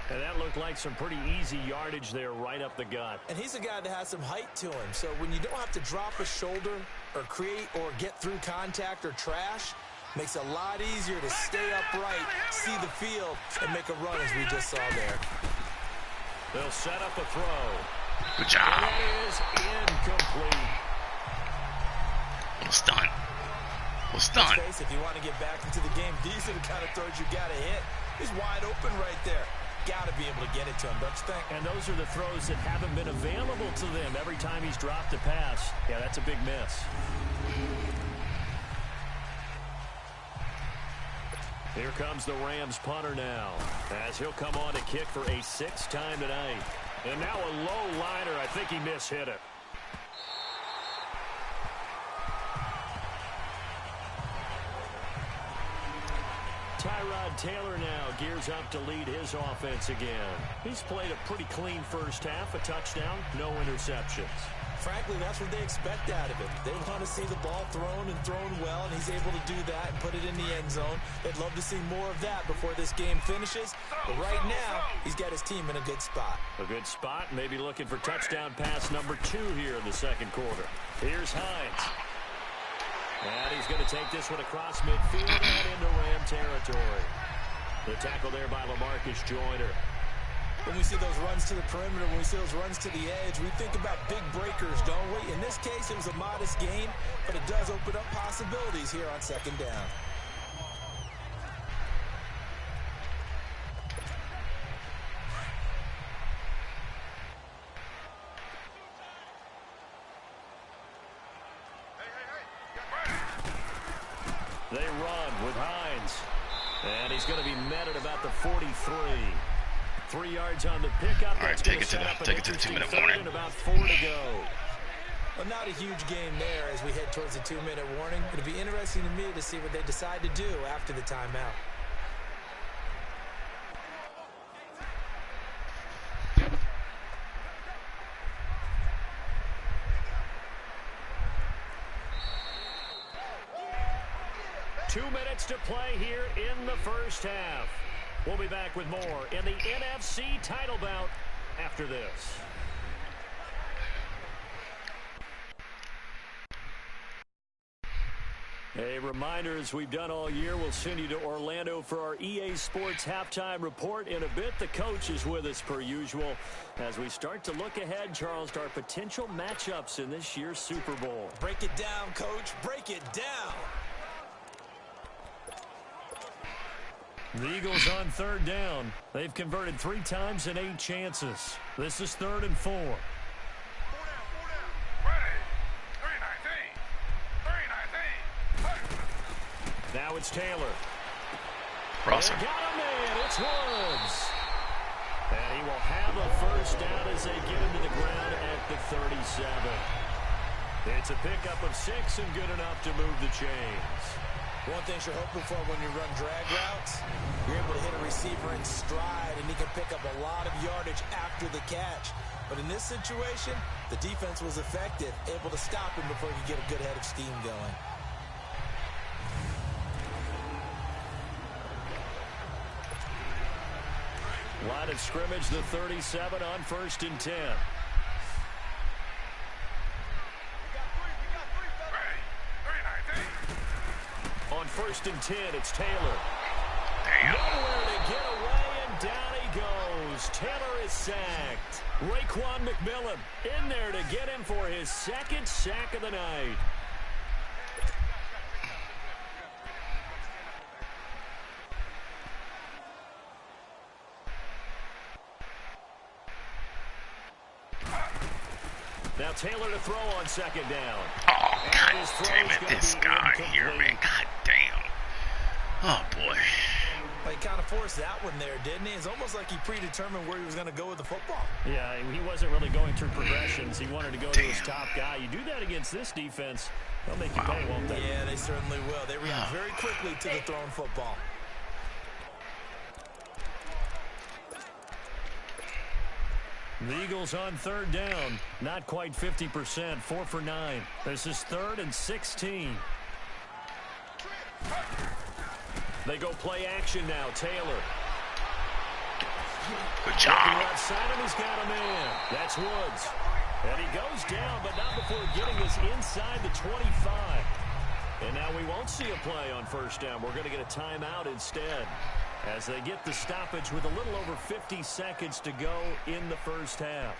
S3: And that looked like some pretty easy yardage there right up the gut.
S4: And he's a guy that has some height to him. So when you don't have to drop a shoulder or create or get through contact or trash, makes it a lot easier to stay upright, see the field, and make a run as we just saw there.
S3: They'll set up a throw.
S1: Good job.
S3: And it is incomplete.
S1: Well stunned. Well stunned.
S4: Let's face it, if you want to get back into the game, these are the kind of throws you got to hit. He's wide open right there. Got to be able to get it to him, don't you think?
S3: And those are the throws that haven't been available to them every time he's dropped a pass. Yeah, that's a big miss. Here comes the Rams punter now, as he'll come on to kick for a 6th time tonight. And now a low liner. I think he mishit it. Tyrod Taylor now gears up to lead his offense again. He's played a pretty clean first half, a touchdown, no interceptions.
S4: Frankly, that's what they expect out of it. They want to see the ball thrown and thrown well, and he's able to do that and put it in the end zone. They'd love to see more of that before this game finishes. But right now, he's got his team in a good spot.
S3: A good spot, maybe looking for touchdown pass number 2 here in the second quarter. Here's Hines. And he's going to take this one across midfield and into Ram territory. The tackle there by LaMarcus Joyner.
S4: When we see those runs to the perimeter, when we see those runs to the edge, we think about big breakers, don't we? In this case, it was a modest gain, but it does open up possibilities here on 2nd down.
S3: They run with Hines. And he's going to be met at about the 43. 3 yards on the pickup.
S1: All right, take it to the 2-minute warning.
S3: About 4 to go.
S4: Well, not a huge game there as we head towards the 2-minute warning. It'll be interesting to me to see what they decide to do after the timeout.
S3: Two minutes to play here in the first half. We'll be back with more in the NFC title bout after this. A reminder, as we've done all year, we'll send you to Orlando for our EA Sports halftime report in a bit. The coach is with us per usual as we start to look ahead, Charles, to our potential matchups in this year's Super Bowl.
S4: Break it down, Coach. Break it down.
S3: The Eagles on third down. They've converted 3 times in 8 chances. This is 3rd and 4.
S5: Ready. 319. 319.
S3: Now it's Taylor.
S1: Prosser.
S3: They got him in. It's Woods. And he will have a first down as they get him to the ground at the 37. It's a pickup of 6 and good enough to move the chains.
S4: One thing you're hoping for when you run drag routes, you're able to hit a receiver in stride, and he can pick up a lot of yardage after the catch. But in this situation, the defense was effective, able to stop him before he could get a good head of steam going.
S3: Line of scrimmage, the 37 on 1st and 10. On 1st and 10, it's Taylor.
S1: Damn.
S3: Nowhere to get away, and down he goes. Taylor is sacked. Raekwon McMillan in there to get him for his 2nd sack of the night. Now Taylor to throw on 2nd down.
S1: Oh, God damn it. This guy here, man. God damn. Oh, boy.
S4: But he kind of forced that one there, didn't he? It's almost like he predetermined where he was going to go with the football.
S3: Yeah, he wasn't really going through progressions. He wanted to go to his top guy. You do that against this defense, they'll make you pay, won't they?
S4: Yeah, they certainly will. They react very quickly to the thrown football.
S3: The Eagles on 3rd down. Not quite 50%. 4 for 9. This is 3rd and 16. They go play action now. Taylor.
S1: Good job.
S3: Left side, and he's got him in. That's Woods. And he goes down, but not before getting us inside the 25. And now we won't see a play on 1st down. We're going to get a timeout instead, as they get the stoppage with a little over 50 seconds to go in the 1st half.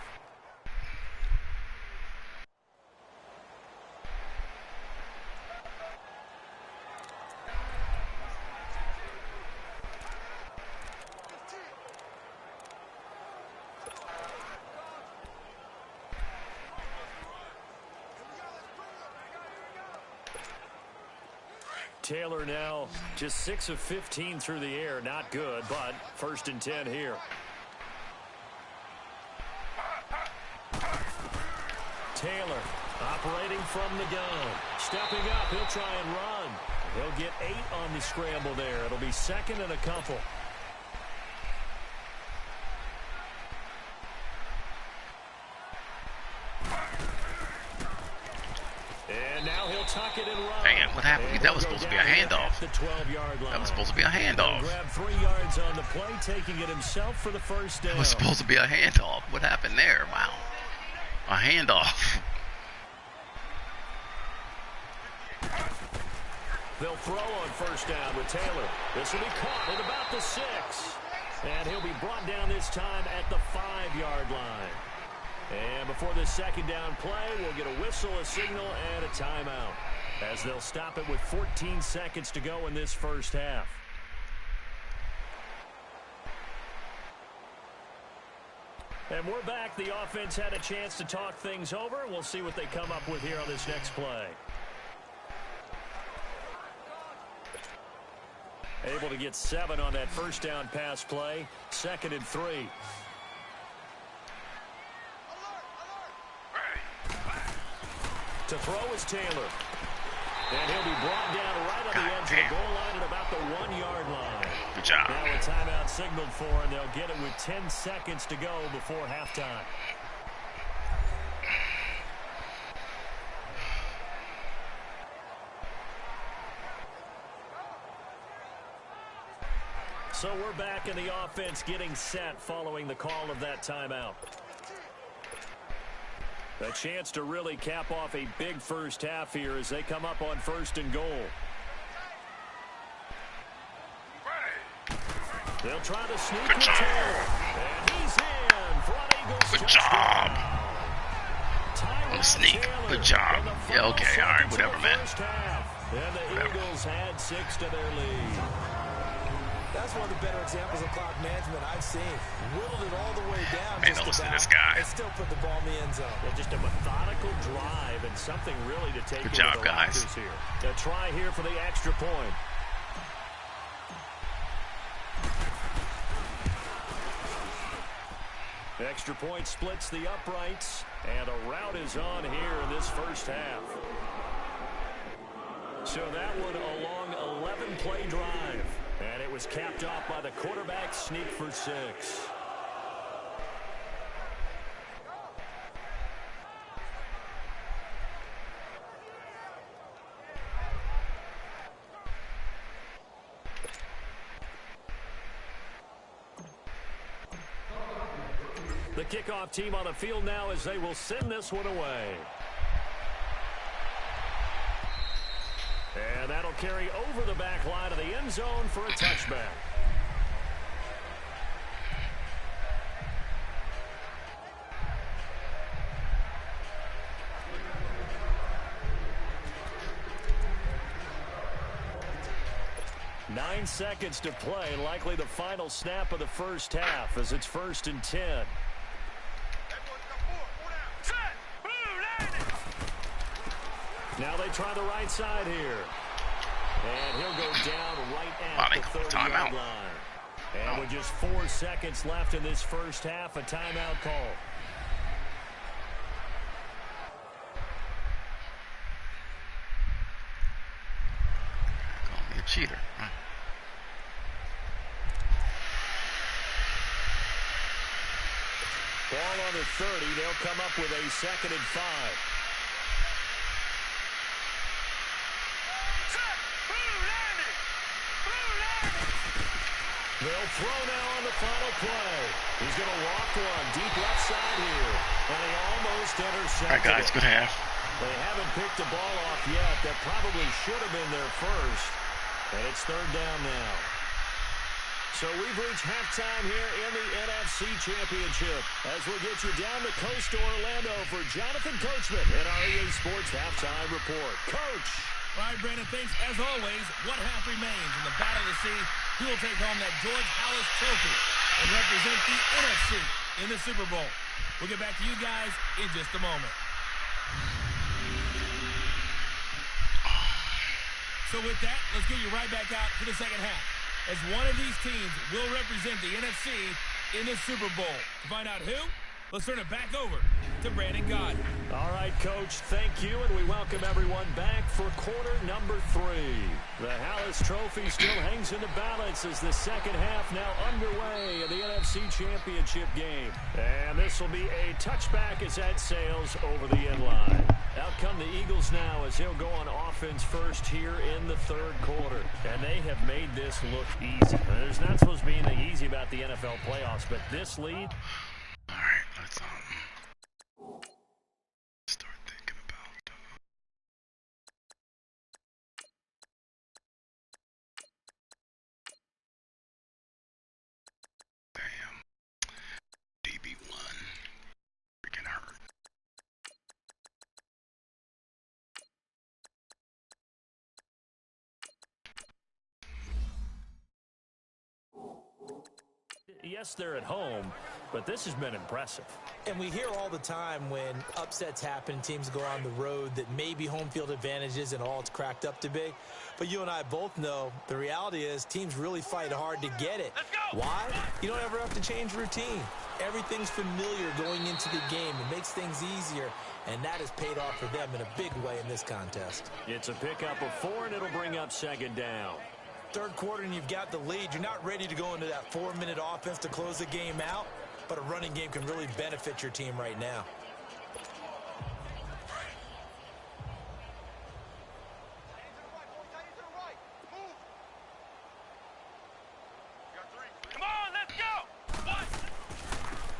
S3: Taylor now just 6 of 15 through the air. Not good, but 1st and 10 here. Taylor operating from the gun. Stepping up, he'll try and run. He'll get 8 on the scramble there. It'll be 2nd and a couple. And now he'll tuck it and run.
S1: Man, what happened?
S3: And
S1: That was supposed to be a handoff.
S3: the 12-yard line.
S1: That was supposed to be a handoff.
S3: He'll grab 3 yards on the play, taking it himself for the 1st down.
S1: That was supposed to be a handoff. What happened there? Wow. A handoff.
S3: They'll throw on 1st down with Taylor. This will be caught at about the 6. And he'll be brought down this time at the 5-yard line. And before this 2nd down play, we'll get a whistle, a signal, and a timeout, as they'll stop it with 14 seconds to go in this 1st half. And we're back. The offense had a chance to talk things over. We'll see what they come up with here on this next play. Able to get 7 on that 1st down pass play. 2nd and 3. To throw is Taylor. And he'll be brought down right on the edge of the goal line at about the 1-yard line.
S1: Good job.
S3: Now a timeout signaled for, and they'll get it with 10 seconds to go before halftime. So we're back in the offense getting set following the call of that timeout. A chance to really cap off a big 1st half here as they come up on 1st and goal. They'll try to sneak with Taylor. And he's in for an Eagles
S1: Good
S3: touchdown.
S1: job. On the sneak. Good job. Yeah, okay, all right, whatever, man.
S3: And the
S1: Whatever.
S3: Eagles had 6 to their lead.
S4: That's one of the better examples of clock management I've seen. Whittled it all the way down.
S1: Man, don't listen to this guy.
S4: And still put the ball in the end zone.
S3: Yeah, just a methodical drive and something really to take
S1: Good
S3: into
S1: job,
S3: the
S1: guys.
S3: Raptors here. A try here for the extra point. Extra point splits the uprights, and a route is on here in this first half. So that one a long 11-play drive, and it was capped off by the quarterback sneak for 6. The kickoff team on the field now as they will send this one away. And that'll carry over the back line of the end zone for a touchback. Nine seconds to play, likely the final snap of the first half as it's 1st and 10. Now they try the right side here. And he'll go down right at the 30-yard line. And with just 4 seconds left in this first half, a timeout call.
S1: Call me a cheater. Right.
S3: Ball on the 30. They'll come up with a 2nd and 5. They'll throw now on the final play. He's going to walk one deep left side here. And they almost intercepted.
S1: All right, guys, good half.
S3: They haven't picked the ball off yet. That probably should have been their first. And it's 3rd down now. So we've reached halftime here in the NFC Championship as we'll get you down the coast to Orlando for Jonathan Coachman in our EA Sports Halftime Report. Coach!
S2: All right, Brandon, thanks. As always, one half remains in the battle to see who will take home that George Halas Trophy and represent the NFC in the Super Bowl. We'll get back to you guys in just a moment. So with that, let's get you right back out for the second half, as one of these teams will represent the NFC in the Super Bowl. To find out who, let's turn it back over to Brandon Gaudin.
S3: All right, Coach, thank you, and we welcome everyone back for quarter number 3. The Halas Trophy still hangs in the balance as the second half now underway in the NFC Championship game. And this will be a touchback as that sails over the end line. Out come the Eagles now as they'll go on offense first here in the 3rd quarter. And they have made this look easy. There's not supposed to be anything easy about the NFL playoffs, but this lead...
S1: All right, let's start thinking about damn DB1 freaking hurt.
S3: Yes, they're at home, but this has been impressive.
S4: And we hear all the time when upsets happen, teams go on the road, that maybe home field advantage isn't all it's cracked up to be. But you and I both know the reality is teams really fight hard to get it. Why? You don't ever have to change routine. Everything's familiar going into the game. It makes things easier, and that has paid off for them in a big way in this contest.
S3: It's a pickup of 4, and it'll bring up 2nd down.
S4: 3rd quarter and you've got the lead. You're not ready to go into that 4-minute offense to close the game out, but a running game can really benefit your team right now.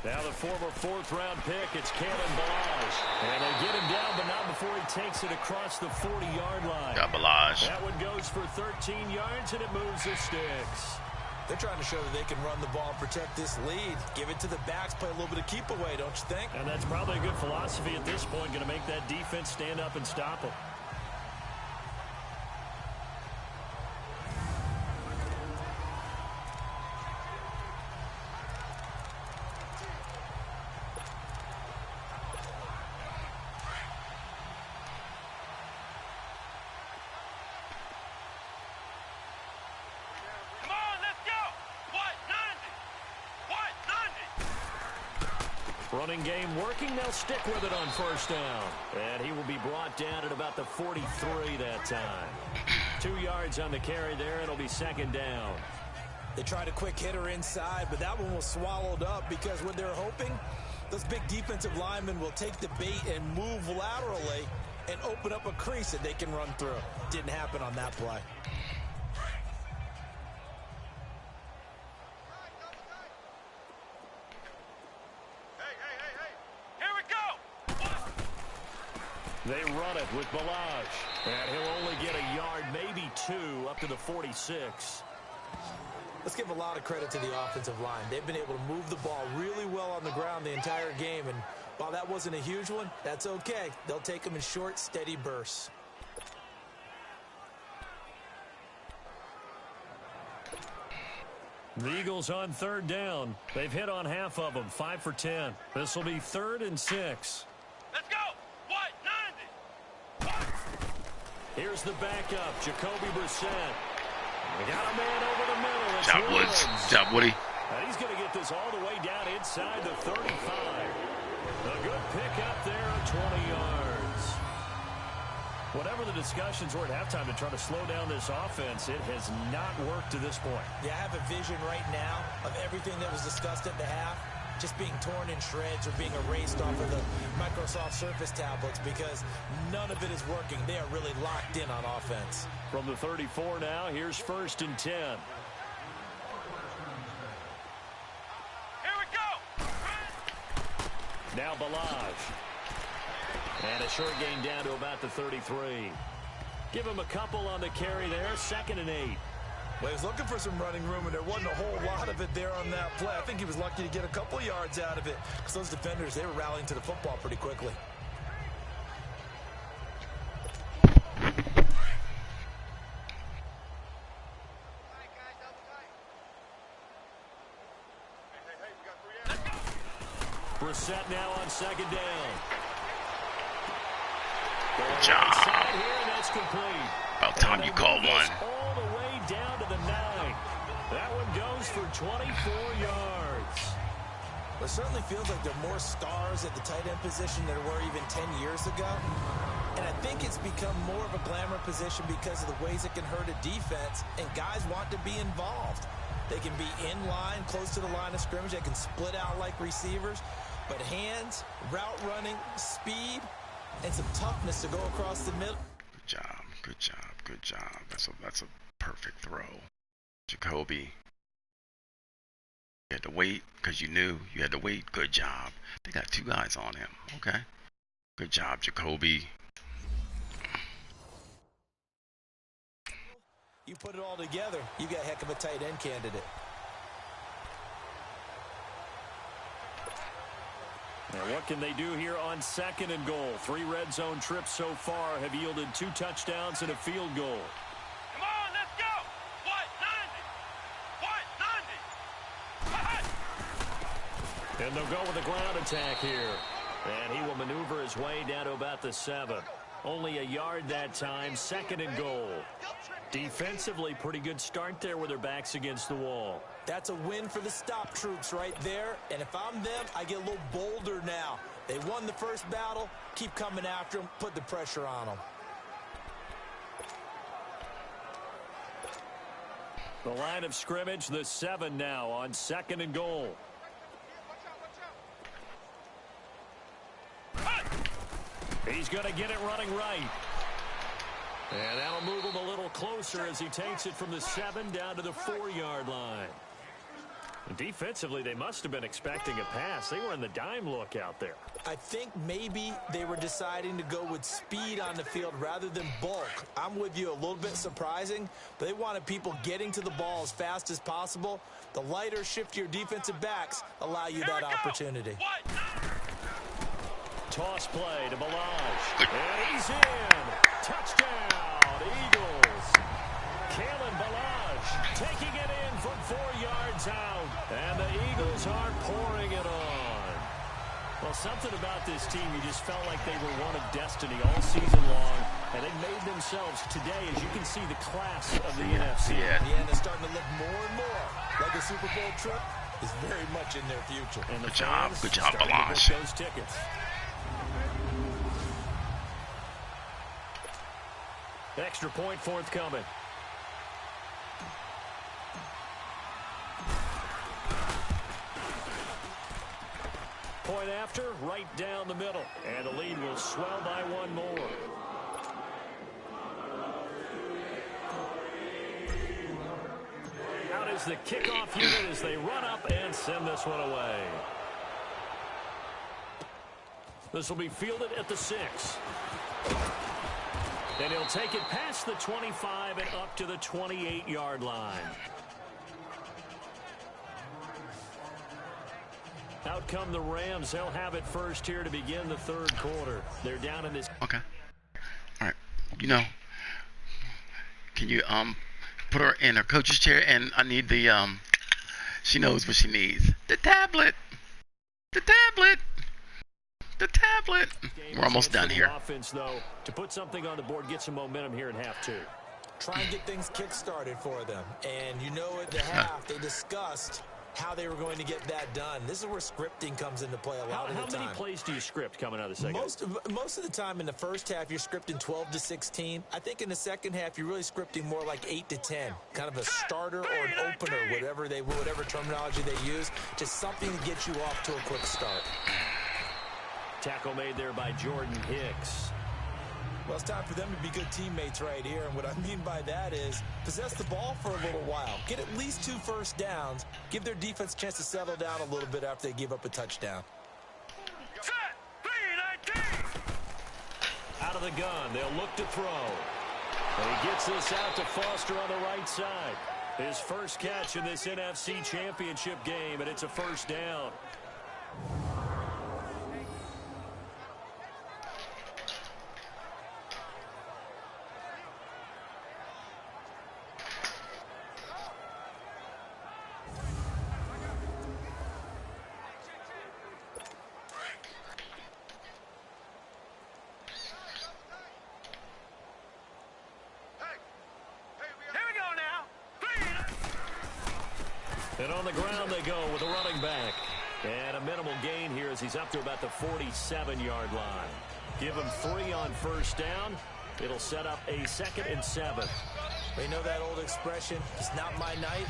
S3: Now the former 4th-round pick, it's Kalen Ballage. And they get him down, but not before he takes it across the 40-yard line.
S1: Got Ballage.
S3: That one goes for 13 yards, and it moves the sticks.
S4: They're trying to show that they can run the ball and protect this lead. Give it to the backs, play a little bit of keep away, don't you think?
S3: And that's probably a good philosophy at this point, going to make that defense stand up and stop them. Running game working. They'll stick with it on first down. And he will be brought down at about the 43 that time. 2 yards on the carry there. It'll be second down.
S4: They tried a quick hitter inside, but that one was swallowed up because what they're hoping, those big defensive linemen will take the bait and move laterally and open up a crease that they can run through. Didn't happen on that play.
S3: They run it with Ballage. And he'll only get a yard, maybe 2, up to the 46.
S4: Let's give a lot of credit to the offensive line. They've been able to move the ball really well on the ground the entire game. And while that wasn't a huge one, that's okay. They'll take them in short, steady bursts.
S3: The Eagles on third down. They've hit on half of them, 5 for 10. This will be 3rd and 6.
S5: Let's go. What? 90.
S3: Here's the backup, Jacoby Brissett. We got a man over the middle. It's
S1: Job Woods. Job Woody.
S3: And he's going to get this all the way down inside the 35. A good pick up there, 20 yards. Whatever the discussions were at halftime to try to slow down this offense, it has not worked to this point.
S4: Yeah, I have a vision right now of everything that was discussed at the half just being torn in shreds or being erased off of the Microsoft Surface tablets because none of it is working. They are really locked in on offense.
S3: From the 34 now, here's 1st and 10.
S5: Here we go.
S3: Now Ballage. And a short gain down to about the 33. Give him a couple on the carry there, 2nd and 8.
S4: Well, he was looking for some running room, and there wasn't a whole lot of it there on that play. I think he was lucky to get a couple yards out of it because those defenders, they were rallying to the football pretty quickly.
S3: Brissett now on 2nd down.
S1: Good job.
S3: Here, and that's complete.
S1: About time you called one.
S3: All the way down to the 9. That one goes for 24 yards.
S4: Well, it certainly feels like there are more stars at the tight end position than there were even 10 years ago. And I think it's become more of a glamour position because of the ways it can hurt a defense, and guys want to be involved. They can be in line, close to the line of scrimmage. They can split out like receivers. But hands, route running, speed, and some toughness to go across the middle.
S1: Good job. Good job. Good job. That's a perfect throw. Jacoby. You had to wait because you knew you had to wait. Good job. They got 2 guys on him. Okay. Good job, Jacoby.
S4: You put it all together, you got a heck of a tight end candidate.
S3: Now what can they do here on 2nd and goal? 3 red zone trips so far have yielded 2 touchdowns and a field goal.
S5: Come on, let's go. What? 90. What? 90.
S3: And they'll go with a ground attack here. And he will maneuver his way down to about the 7. Only a yard that time, 2nd and goal. Defensively, pretty good start there with their backs against the wall.
S4: That's a win for the stop troops right there. And if I'm them, I get a little bolder now. They won the first battle. Keep coming after them. Put the pressure on them.
S3: The line of scrimmage, the 7 now on 2nd and goal. He's going to get it running right. And that'll move him a little closer as he takes it from the 7 down to the 4-yard line. Defensively, they must have been expecting a pass. They were in the dime look out there.
S4: I think maybe they were deciding to go with speed on the field rather than bulk. I'm with you, a little bit surprising, but they wanted people getting to the ball as fast as possible. The lighter, shiftier defensive backs allow you that opportunity.
S3: Toss play to Ballage. And he's in. Touchdown, Eagles. Kalen Ballage taking it in from 4 yards out. And the Eagles are pouring it on. Well, something about this team, you just felt like they were one of destiny all season long. And they made themselves today, as you can see, the class of the NFC.
S4: Yeah, and they're starting to look more and more like a Super Bowl trip is very much in their future.
S3: And the
S1: Good job,
S3: fans
S1: good job,
S3: starting to book
S1: Balash.
S3: those tickets. Extra point forthcoming. Point after, right down the middle. And the lead will swell by one more. Out is the kickoff unit as they run up and send this one away. This will be fielded at the 6. And he'll take it past the 25 and up to the 28-yard line. Out come the Rams. They'll have it first here to begin the third quarter. They're down in this.
S1: Okay. All right. You know, can you put her in her coach's chair? And I need the she knows what she needs. The tablet. The tablet. The tablet. We're almost done here.
S3: Offense, though, to put something on the board, get some momentum here in half 2.
S4: Try and get things kick-started for them. And you know at the half, they discussed how they were going to get that done. This is where scripting comes into play a lot of the time.
S3: How many plays do you script coming out of the second?
S4: Most of the time in the first half, you're scripting 12 to 16. I think in the second half, you're really scripting more like 8 to 10. Kind of a starter or an opener, whatever terminology they use. Just something to get you off to a quick start.
S3: Tackle made there by Jordan Hicks.
S4: Well, it's time for them to be good teammates right here. And what I mean by that is possess the ball for a little while. Get at least 2 first downs. Give their defense a chance to settle down a little bit after they give up a touchdown.
S5: Set. 3-19.
S3: Out of the gun, they'll look to throw. And he gets this out to Foster on the right side. His first catch in this NFC Championship game, and it's a first down. And on the ground they go with a running back. And a minimal gain here as he's up to about the 47-yard line. Give him 3 on first down. It'll set up a 2nd and 7.
S4: You know that old expression, it's not my night?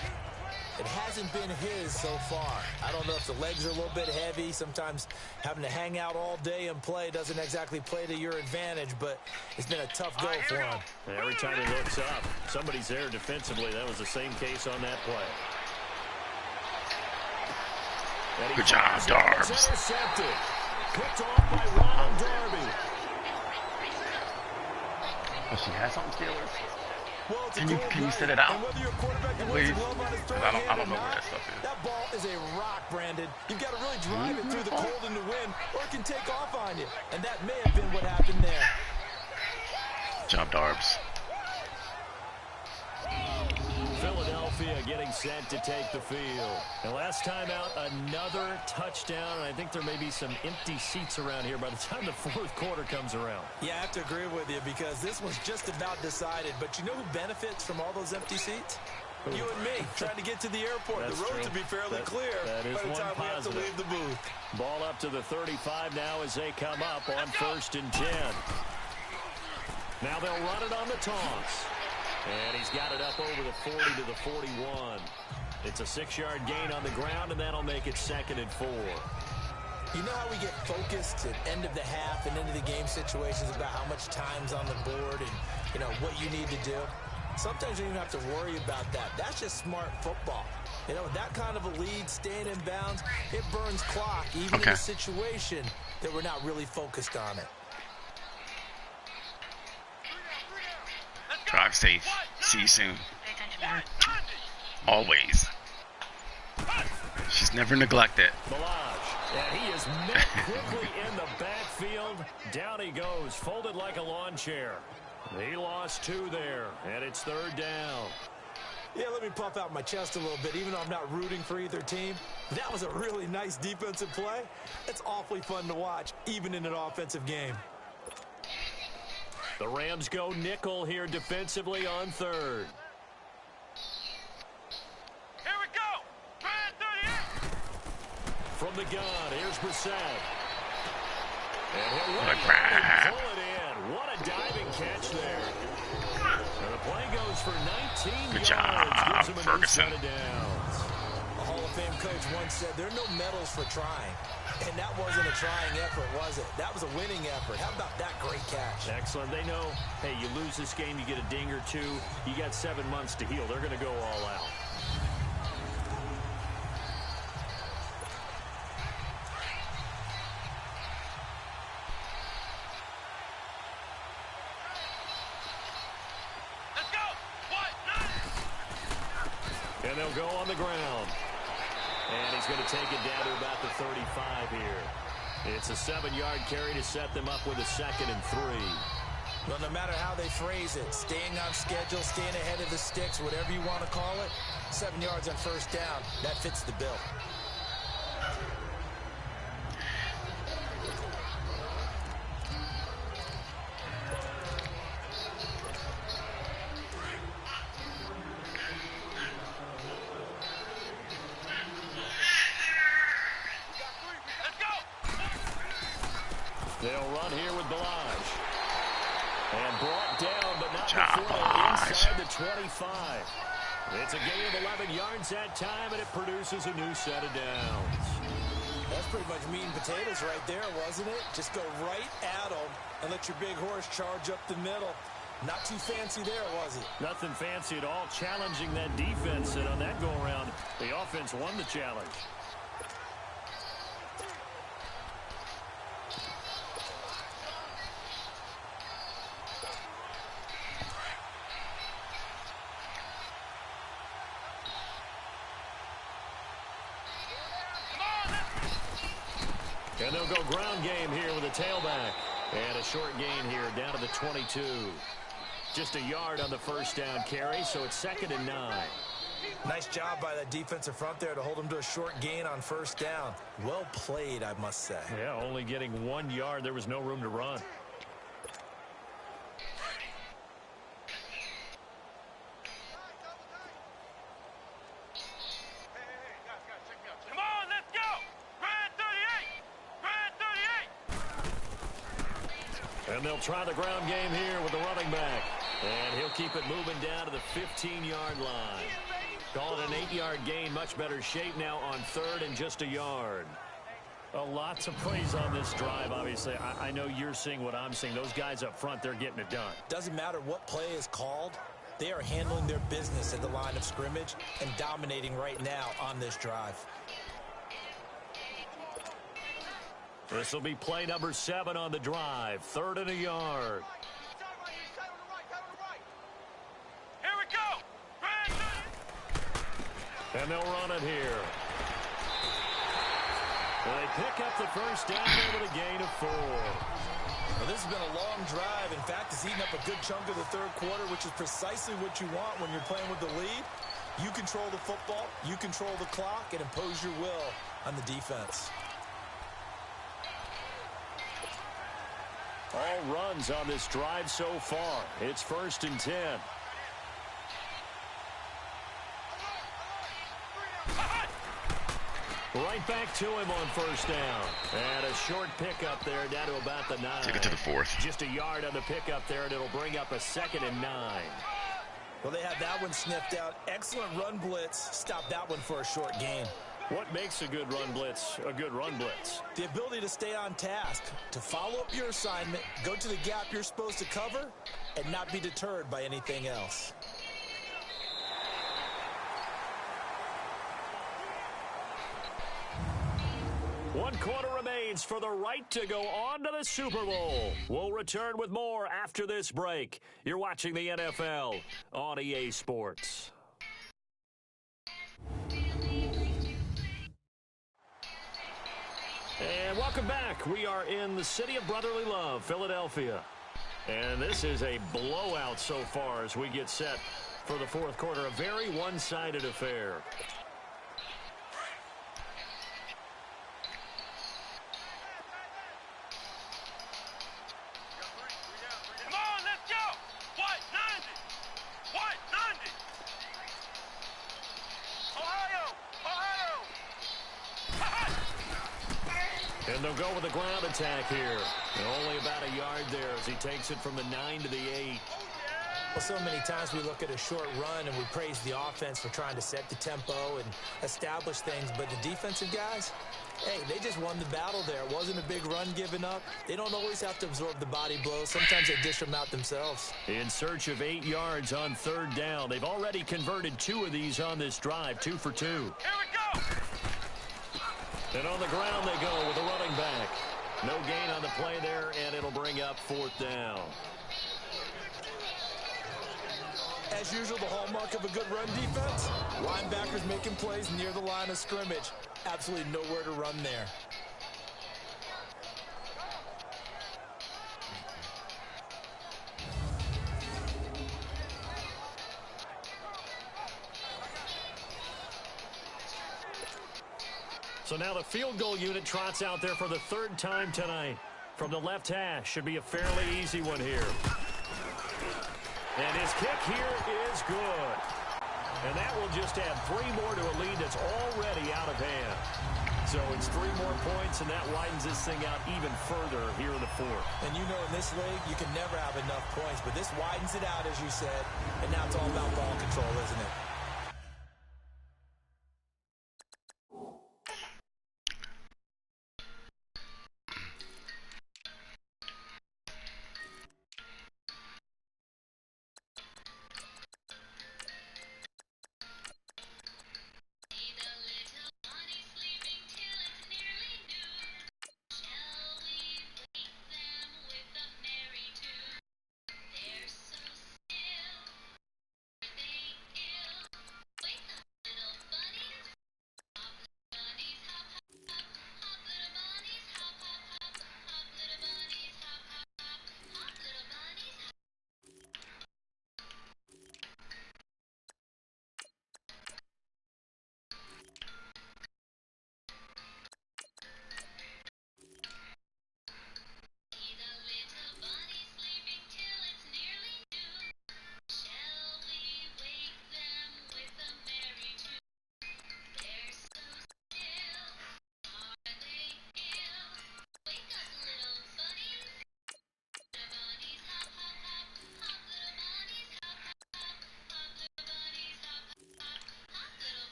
S4: It hasn't been his so far. I don't know if the legs are a little bit heavy. Sometimes having to hang out all day and play doesn't exactly play to your advantage, but it's been a tough go for him.
S3: Every time he looks up, somebody's there defensively. That was the same case on that play.
S1: Good job, Darbs.
S3: Intercepted. Picked off by Ronald Darby.
S1: Oh, she has something, Steelers?
S4: Well,
S1: Can you set it out?
S4: And whether you're a quarterback that
S1: Please?
S4: wears the glove on his throwing
S1: I don't
S4: hand
S1: know
S4: or
S1: where
S4: not,
S1: that stuff is.
S4: that ball is a rock, Brandon. You've got to really drive it through the cold and the wind, or it can take off on you. And that may have been what happened there.
S1: Good job, Darbs.
S3: Philadelphia getting set to take the field. And last time out, another touchdown. And I think there may be some empty seats around here by the time the fourth quarter comes around.
S4: Yeah, I have to agree with you because this was just about decided. But you know who benefits from all those empty seats? You and me, trying to get to the airport.
S3: That's
S4: the roads
S3: true.
S4: will be fairly clear
S3: that is
S4: by the
S3: one
S4: time we have to
S3: positive.
S4: leave the booth.
S3: Ball up to the 35 now as they come up on 1st and 10. Now they'll run it on the toss. And he's got it up over the 40 to the 41. It's a 6-yard gain on the ground, and that'll make it 2nd and 4.
S4: You know how we get focused at end of the half and into the game situations about how much time's on the board and, you know, what you need to do? Sometimes you don't even have to worry about that. That's just smart football. You know, with that kind of a lead, staying in bounds, it burns clock, even in a situation that we're not really focused on it.
S1: Drive safe. See you soon. Always. She's never neglected.
S3: Balash, and he is met quickly in the backfield. Down he goes, folded like a lawn chair. He lost 2 there, and it's 3rd down.
S4: Yeah, let me puff out my chest a little bit, even though I'm not rooting for either team. That was a really nice defensive play. It's awfully fun to watch, even in an offensive game.
S3: The Rams go nickel here defensively on 3rd.
S5: Here we go. Try 38.
S3: the gun. Here's Brissett. And he'll
S1: What a
S3: run
S1: grab.
S3: and pull it in. What a diving catch there. And the play goes for 19
S1: Good
S3: yards.
S1: job,
S3: Gives him a new
S1: Ferguson.
S3: set of downs.
S4: A Hall of Fame coach once said there are no medals for trying. And that wasn't a trying effort, was it? That was a winning effort. How about that great catch?
S3: Excellent. They know, hey, you lose this game, you get a ding or two. You got 7 months to heal. They're going to go all out.
S5: Let's go. What?
S3: And they'll go on the ground. And he's going to take it down to about the 35 here. It's a 7-yard carry to set them up with a 2nd and 3.
S4: Well, no matter how they phrase it, staying on schedule, staying ahead of the sticks, whatever you want to call it, 7 yards on first down, that fits the bill.
S3: They'll run here with Balaj. And brought down, but not
S1: job,
S3: before they're
S1: Balaj.
S3: inside the 25. It's a gain of 11 yards that time, and it produces a new set of downs.
S4: That's pretty much meat and potatoes right there, wasn't it? Just go right at them and let your big horse charge up the middle. Not too fancy there, was it?
S3: Nothing fancy at all, challenging that defense, and on that go-around, the offense won the challenge. And they'll go ground game here with a tailback. And a short gain here down to the 22. Just a yard on the first down carry, so it's 2nd and 9.
S4: Nice job by that defensive front there to hold them to a short gain on first down. Well played, I must say.
S3: Yeah, only getting 1 yard. There was no room to run.
S5: Come on, let's go. Grand 38. Grand 38.
S3: And they'll try the ground game here with the running back. And he'll keep it moving down to the 15-yard line. Call it an 8-yard gain. Much better shape now on 3rd and just a yard. Lots of plays on this drive, obviously. I know you're seeing what I'm seeing. Those guys up front, they're getting it done.
S4: Doesn't matter what play is called. They are handling their business at the line of scrimmage and dominating right now on this drive.
S3: This will be play number 7 on the drive. 3rd and a yard.
S5: Here we go. Grand 30.
S3: And they'll run it here. They pick up the first down there with a gain of 4.
S4: Well, this has been a long drive. In fact, it's eaten up a good chunk of the third quarter, which is precisely what you want when you're playing with the lead. You control the football, you control the clock, and impose your will on the defense.
S3: All runs on this drive so far. It's 1st and 10. Right back to him on first down. And a short pickup there down to about the 9.
S1: Take it to the 4th.
S3: Just a yard on the pickup there, and it'll bring up a 2nd and 9.
S4: Well, they had that one sniffed out. Excellent run blitz. Stop that one for a short gain.
S3: What makes a good run blitz a good run blitz?
S4: The ability to stay on task, to follow up your assignment, go to the gap you're supposed to cover, and not be deterred by anything else.
S3: One quarter remains for the right to go on to the Super Bowl. We'll return with more after this break. You're watching the NFL on EA Sports. And welcome back. We are in the city of brotherly love, Philadelphia. And this is a blowout so far as we get set for the fourth quarter. A very one-sided affair.
S5: Come on, let's go. White 90. White 90. Ohio. Ohio.
S3: And they'll go with a ground attack here. And only about a yard there as he takes it from the 9 to the 8.
S4: Well, so many times we look at a short run and we praise the offense for trying to set the tempo and establish things. But the defensive guys, hey, they just won the battle there. It wasn't a big run given up. They don't always have to absorb the body blows. Sometimes they dish them out themselves.
S3: In search of 8 yards on 3rd down. They've already converted 2 of these on this drive, 2 for 2.
S5: Here we go!
S3: And on the ground they go with a running back. No gain on the play there, and it'll bring up 4th down.
S4: As usual, the hallmark of a good run defense, linebackers making plays near the line of scrimmage. Absolutely nowhere to run there.
S3: So now the field goal unit trots out there for the 3rd time tonight. From the left hash, should be a fairly easy one here. And his kick here is good. And that will just add 3 more to a lead that's already out of hand. So it's 3 more points, and that widens this thing out even further here in the 4th.
S4: And you know in this league, you can never have enough points, but this widens it out, as you said, and now it's all about ball control, isn't it?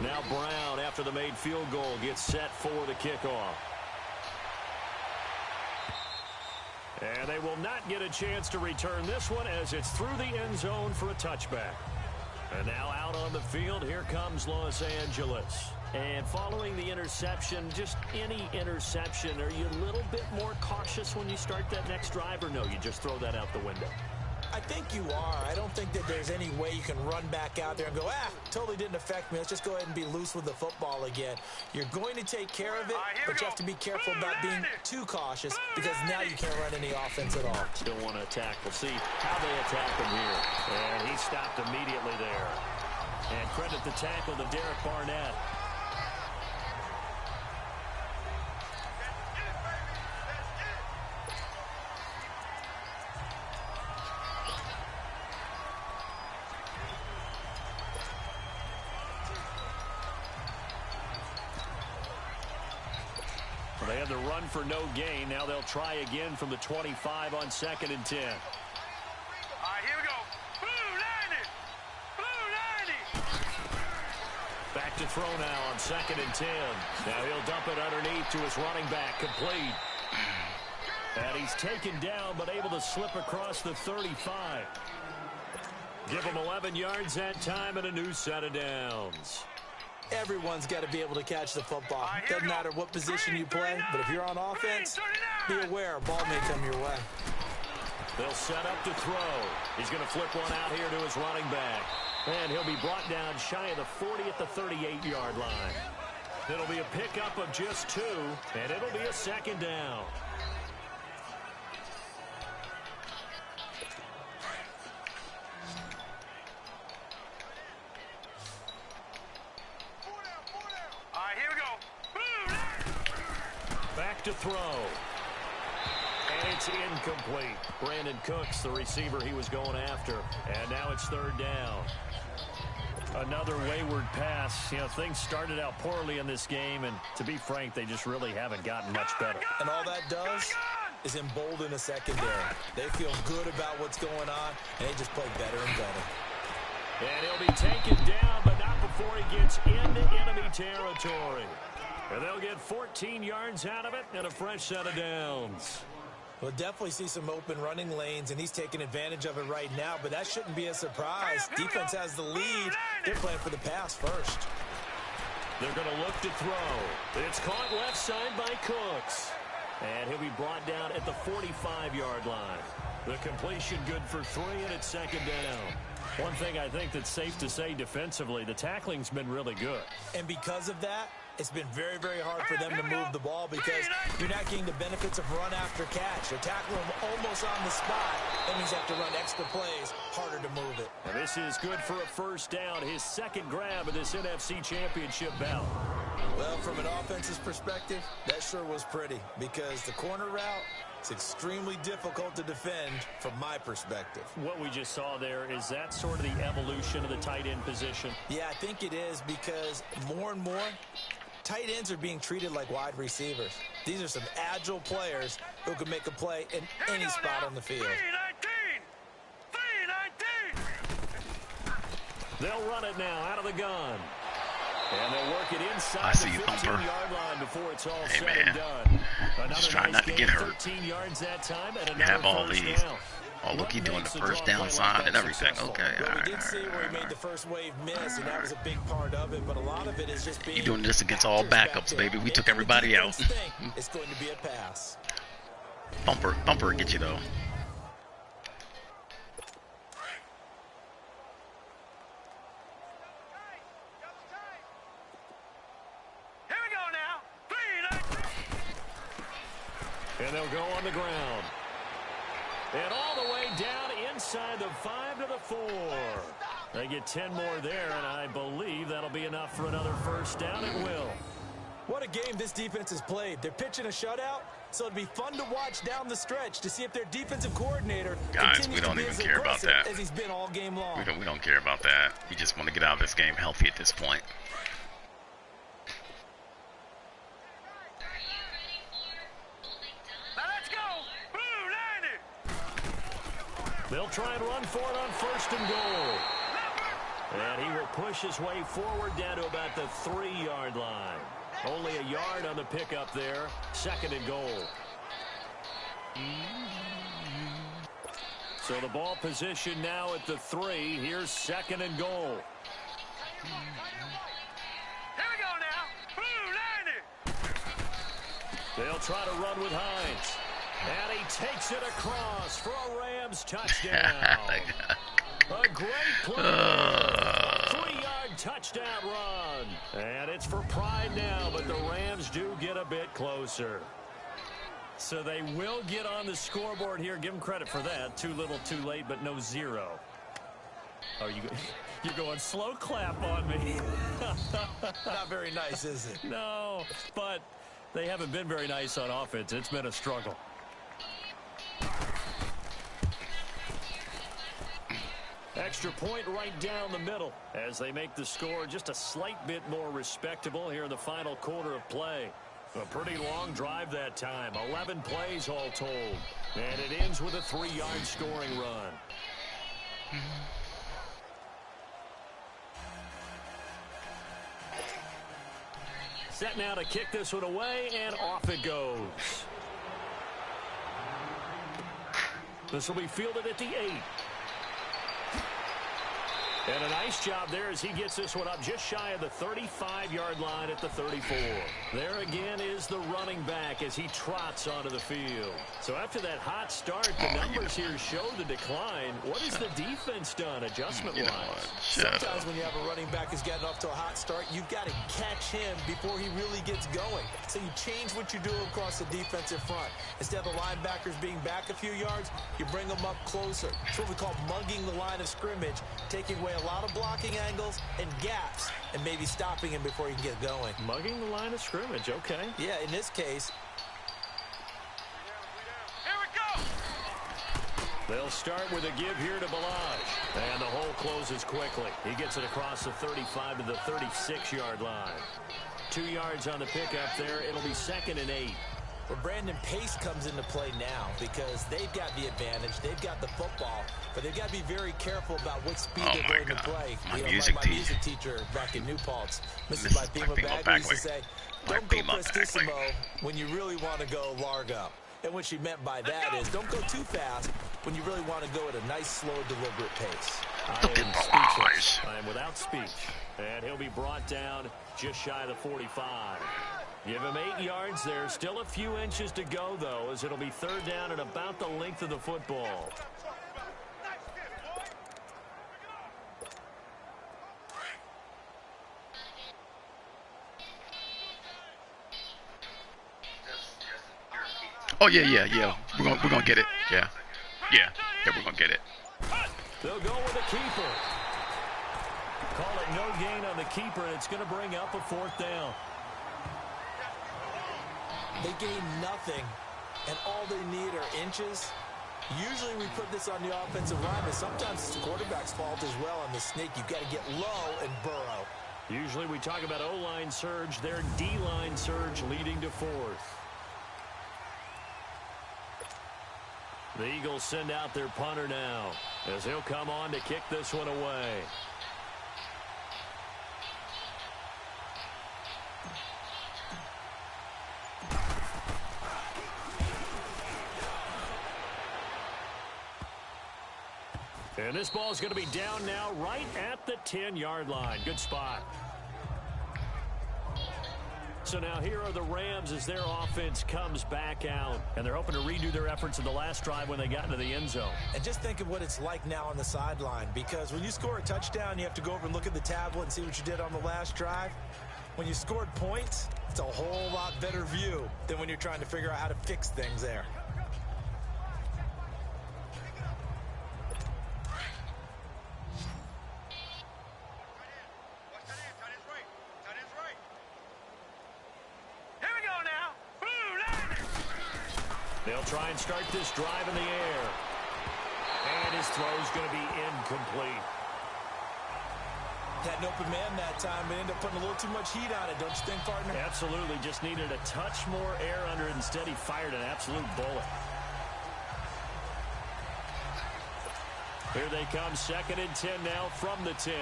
S3: Now Brown, after the made field goal, gets set for the kickoff. And they will not get a chance to return this one as it's through the end zone for a touchback. And now out on the field, here comes Los Angeles. And following the interception, just any interception, are you a little bit more cautious when you start that next drive, or no, you just throw that out the window?
S4: I think you are. I don't think that there's any way you can run back out there and go, totally didn't affect me. Let's just go ahead and be loose with the football again. You're going to take care of it, but you have to be careful about being too cautious because now you can't run any offense at all.
S3: Still want to attack. We'll see how they attack him here. And he stopped immediately there. And credit the tackle to Derek Barnett. And the run for no gain. Now they'll try again from the 25 on 2nd and 10.
S5: All right, here we go. Blue 90. Blue 90.
S3: Back to throw now on 2nd and 10. Now he'll dump it underneath to his running back. Complete. And he's taken down, but able to slip across the 35. Give him 11 yards that time and a new set of downs.
S4: Everyone's got to be able to catch the football. Doesn't matter what position you play, but if you're on offense, be aware a ball may come your way.
S3: They'll set up to throw. He's going to flip one out here to his running back. And he'll be brought down shy of the 40 at the 38-yard line. It'll be a pickup of just 2, and it'll be a 2nd down. To throw. And it's incomplete. Brandon Cooks, the receiver he was going after. And now it's 3rd down. Another wayward pass. You know, things started out poorly in this game, and to be frank, they just really haven't gotten much better.
S4: And all that does is embolden a secondary. They feel good about what's going on, and they just play better and better.
S3: And he'll be taken down, but not before he gets into enemy territory. And they'll get 14 yards out of it and a fresh set of downs.
S4: We'll definitely see some open running lanes, and he's taking advantage of it right now, but that shouldn't be a surprise. Defense has the lead. They're playing for the pass first.
S3: They're going to look to throw. It's caught left side by Cooks. And he'll be brought down at the 45-yard line. The completion good for 3, and it's 2nd down. One thing I think that's safe to say defensively, the tackling's been really good.
S4: And because of that, it's been very, very hard for them to move the ball because you're not getting the benefits of run after catch. They're tackling them almost on the spot. That means you have to run extra plays, harder to move it.
S3: And this is good for a 1st down, his 2nd grab of this NFC Championship bout.
S4: Well, from an offense's perspective, that sure was pretty because the corner route, it's extremely difficult to defend from my perspective.
S3: What we just saw there, is that sort of the evolution of the tight end position?
S4: Yeah, I think it is because more and more, tight ends are being treated like wide receivers. These are some agile players who can make a play in any spot on the field.
S5: 319.
S3: They'll run it now out of the gun. And they'll work it inside
S1: the
S3: 15-yard line before it's all said
S1: man.
S3: and done.
S1: Just trying not to get hurt.
S3: 13 yards that time and
S1: You have all
S3: first
S1: these.
S3: down.
S1: Oh, look, he's doing the first down sign and everything. Okay,
S4: Well, we did see where he made the first wave miss, and that was a big part of it, but a lot of it is just being...
S1: You're doing this against all backups, baby. We took everybody out.
S4: It's going to be a pass.
S1: Bumper will get you, though.
S5: Here we go now. 319.
S3: And they'll go on the ground. And all the way down inside the 5 to the 4. They get 10 more there, and I believe that'll be enough for another first down. It will.
S4: What a game this defense has played. They're pitching a shutout, so it'd be fun to watch down the stretch to see if their defensive coordinator
S1: Guys, we don't even care about that.
S4: as he's been all game long.
S1: We don't care about that. We just want to get out of this game healthy at this point.
S5: Now let's go. Blue 90.
S3: They'll try and run for it on 1st and goal. And he will push his way forward down to about the 3-yard line. Only a yard on the pickup there. 2nd and goal. So the ball position now at the 3. Here's 2nd and goal.
S5: Here we go now. Blue 90.
S3: They'll try to run with Hines. And he takes it across for a Rams touchdown. A great play. 3-yard touchdown run. And it's for pride now, but the Rams do get a bit closer. So they will get on the scoreboard here. Give them credit for that. Too little, too late, but no 0. Oh, you're going slow clap on me.
S4: Not very nice, is it?
S3: No, but they haven't been very nice on offense. It's been a struggle. Extra point right down the middle as they make the score just a slight bit more respectable here in the final quarter of play. A pretty long drive that time. 11 plays all told. And it ends with a 3-yard scoring run. Set now to kick this one away, and off it goes. This will be fielded at the 8. And a nice job there as he gets this one up just shy of the 35-yard line at the 34. There again is the running back as he trots onto the field. So after that hot start, the numbers here show the decline. What has the defense done adjustment-wise?
S4: Sometimes when you have a running back who's getting off to a hot start, you've got to catch him before he really gets going. So you change what you do across the defensive front. Instead of the linebackers being back a few yards, you bring them up closer. It's what we call mugging the line of scrimmage, taking away a lot of blocking angles and gaps and maybe stopping him before he can get going.
S3: Mugging the line of scrimmage, okay.
S4: Yeah, in this case.
S5: Here we go.
S3: They'll start with a give here to Ballage. And the hole closes quickly. He gets it across the 35 to the 36-yard line. 2 yards on the pickup there. It'll be 2nd and 8.
S4: Well, Brandon, pace comes into play now because they've got the advantage. They've got the football, but they've got to be very careful about what speed they're going to play.
S1: My
S4: music teacher back in New Paltz, Mrs. Bifima Bagley, used to say, don't go prestissimo when you really want to go largo. And what she meant by that is don't go too fast when you really want to go at a nice, slow, deliberate pace.
S3: I am speechless. I am without speech. And he'll be brought down just shy of the 45. Give him 8 yards there. Still a few inches to go, though, as it'll be 3rd down and about the length of the football.
S1: Oh, yeah. We're gonna get it. Yeah, we're gonna get it.
S3: They'll go with a keeper. Call it no gain on the keeper, and it's going to bring up a 4th down.
S4: They gain nothing, and all they need are inches. Usually we put this on the offensive line, but sometimes it's the quarterback's fault as well on the sneak. You've got to get low and burrow.
S3: Usually we talk about O-line surge, their D-line surge leading to 4th. The Eagles send out their punter now as he'll come on to kick this one away. And this ball is going to be down now right at the 10-yard line. Good spot. So now here are the Rams as their offense comes back out. And they're hoping to redo their efforts in the last drive when they got into the end zone.
S4: And just think of what it's like now on the sideline. Because when you score a touchdown, you have to go over and look at the tablet and see what you did on the last drive. When you scored points, it's a whole lot better view than when you're trying to figure out how to fix things there.
S3: They'll try and start this drive in the air. And his throw's going to be incomplete.
S4: Had an open man that time, but ended up putting a little too much heat on it, don't you think, partner?
S3: Absolutely. Just needed a touch more air under it. Instead, he fired an absolute bullet. Here they come, 2nd and 10 now from the 10.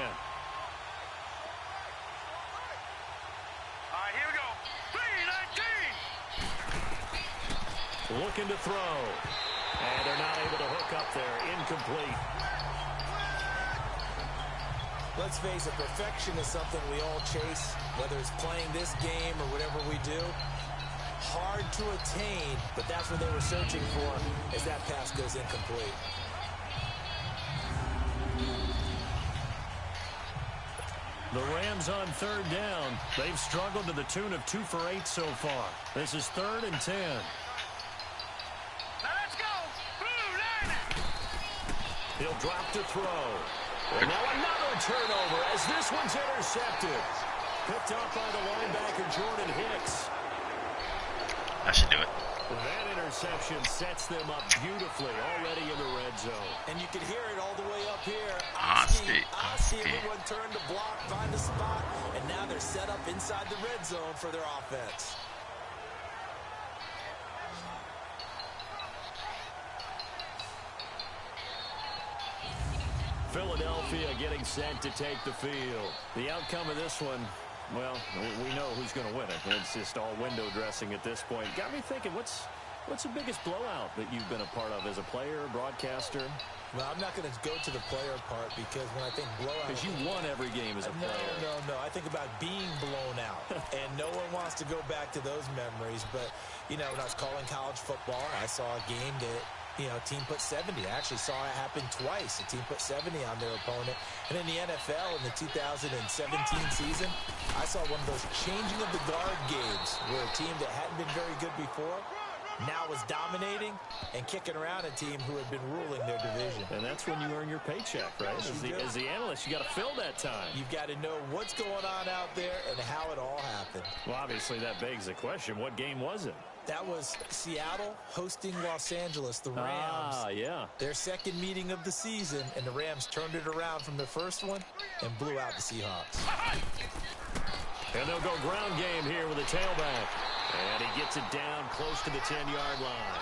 S3: Looking to throw. And they're not able to hook up there. Incomplete.
S4: Let's face it, perfection is something we all chase, whether it's playing this game or whatever we do. Hard to attain, but that's what they were searching for as that pass goes incomplete.
S3: The Rams on 3rd down. They've struggled to the tune of 2 for 8 so far. This is 3rd and 10. He'll drop to throw. And now another turnover as this one's intercepted. Picked up by the linebacker, Jordan Hicks.
S1: That should do it.
S3: That interception sets them up beautifully already in the red zone.
S4: And you can hear it all the way up here.
S1: Oski.
S4: Everyone turned to block, find a spot, and now they're set up inside the red zone for their offense.
S3: Philadelphia getting set to take the field. The outcome of this one, well, we know who's going to win it. It's just all window dressing at this point. Got me thinking, what's the biggest blowout that you've been a part of as a player, broadcaster?
S4: Well, I'm not going to go to the player part because when I think blowout...
S3: Because you won every game as a player.
S4: No. I think about being blown out. And no one wants to go back to those memories. But, you know, when I was calling college football, I saw a game that, you know, a team put 70. I actually saw it happen twice. A team put 70 on their opponent. And in the NFL, in the 2017 season, I saw one of those changing of the guard games where a team that hadn't been very good before now was dominating and kicking around a team who had been ruling their division.
S3: And that's when you earn your paycheck, right? As the analyst, you got to fill that time.
S4: You've got to know what's going on out there and how it all happened.
S3: Well, obviously, that begs the question, what game was it?
S4: That was Seattle hosting Los Angeles, the Rams.
S3: Ah, yeah.
S4: Their second meeting of the season, and the Rams turned it around from their first one and blew out the Seahawks.
S3: And they'll go ground game here with a tailback. And he gets it down close to the 10-yard line.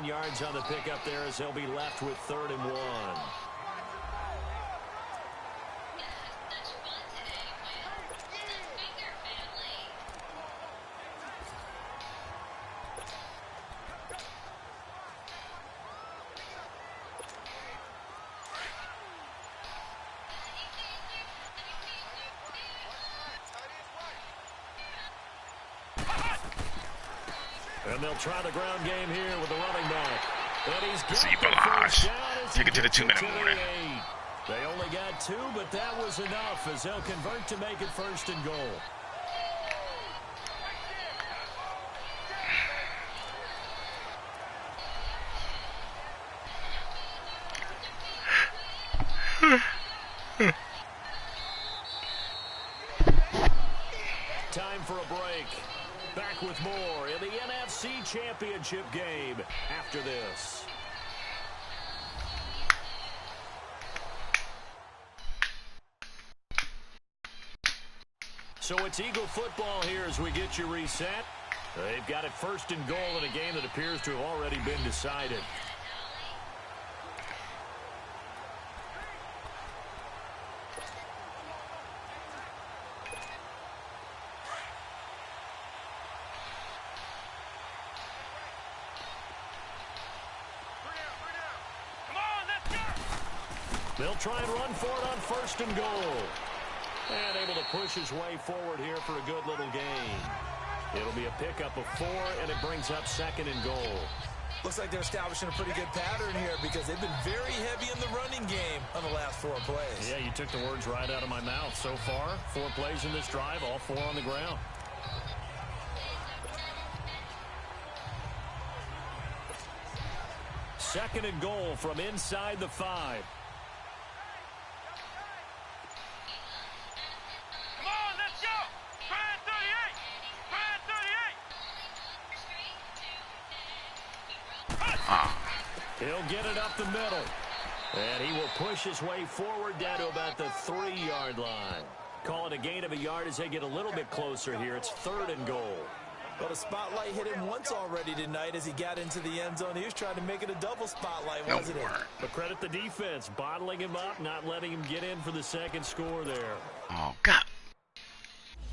S3: 9 yards on the pickup there as he'll be left with 3rd and 1. And they'll try the ground game here with the running back. And he's got the first down as
S1: Take it to the
S3: gets
S1: 2-minute warning.
S3: They only got 2, but that was enough as they'll convert to make it 1st and goal. Time for a break. Back with more in the NFC Championship game after this. So it's Eagle football here as we get you reset. They've got it 1st and goal in a game that appears to have already been decided. They'll try and run for it on 1st and goal. And able to push his way forward here for a good little gain. It'll be a pickup of 4, and it brings up 2nd and goal.
S4: Looks like they're establishing a pretty good pattern here because they've been very heavy in the running game on the last 4 plays.
S3: Yeah, you took the words right out of my mouth. So far, 4 plays in this drive, all 4 on the ground. Second and goal from inside the 5. He'll get it up the middle. And he will push his way forward down to about the 3-yard line. Call it a gain of a yard as they get a little bit closer here. It's 3rd and goal.
S4: Well, the spotlight hit him once already tonight as he got into the end zone. He was trying to make it a double spotlight, wasn't it?
S3: But credit the defense, bottling him up, not letting him get in for the 2nd score there.
S1: Oh, God.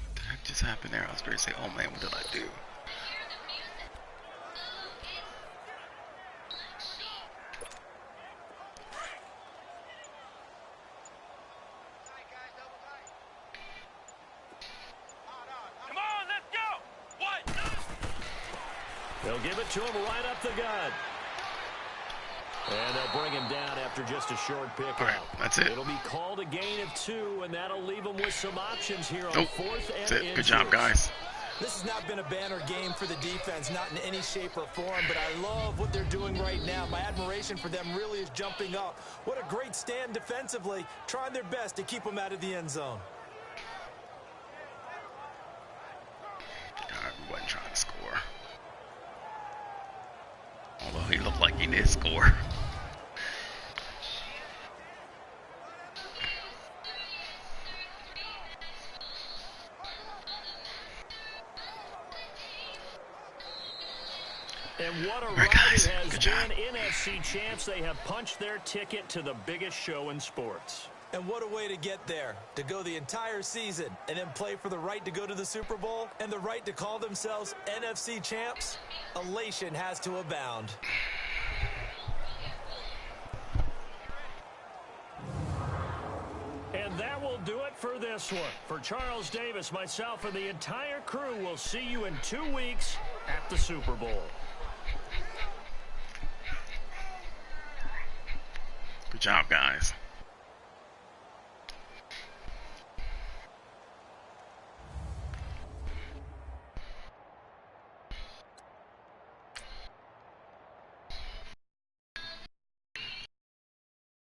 S1: What the heck just happened there? I was going to say, oh, man, what did I do?
S3: They'll give it to him right up the gut. And they'll bring him down after just a short pickup.
S1: All right, that's it.
S3: It'll be called a gain of 2, and that'll leave them with some options here on 4th and
S1: that's it.
S3: inches.
S1: Good job, guys.
S4: This has not been a banner game for the defense, not in any shape or form, but I love what they're doing right now. My admiration for them really is jumping up. What a great stand defensively, trying their best to keep them out of the end zone.
S1: God, we wasn't trying to score. Although he looked like he did score.
S3: And what a ride it has been. NFC NFC champs, they have punched their ticket to the biggest show in sports.
S4: And what a way to get there, to go the entire season and then play for the right to go to the Super Bowl and the right to call themselves NFC champs. Elation has to abound.
S3: And that will do it for this one. For Charles Davis, myself, and the entire crew, we'll see you in 2 weeks at the Super Bowl.
S1: Good job, guys.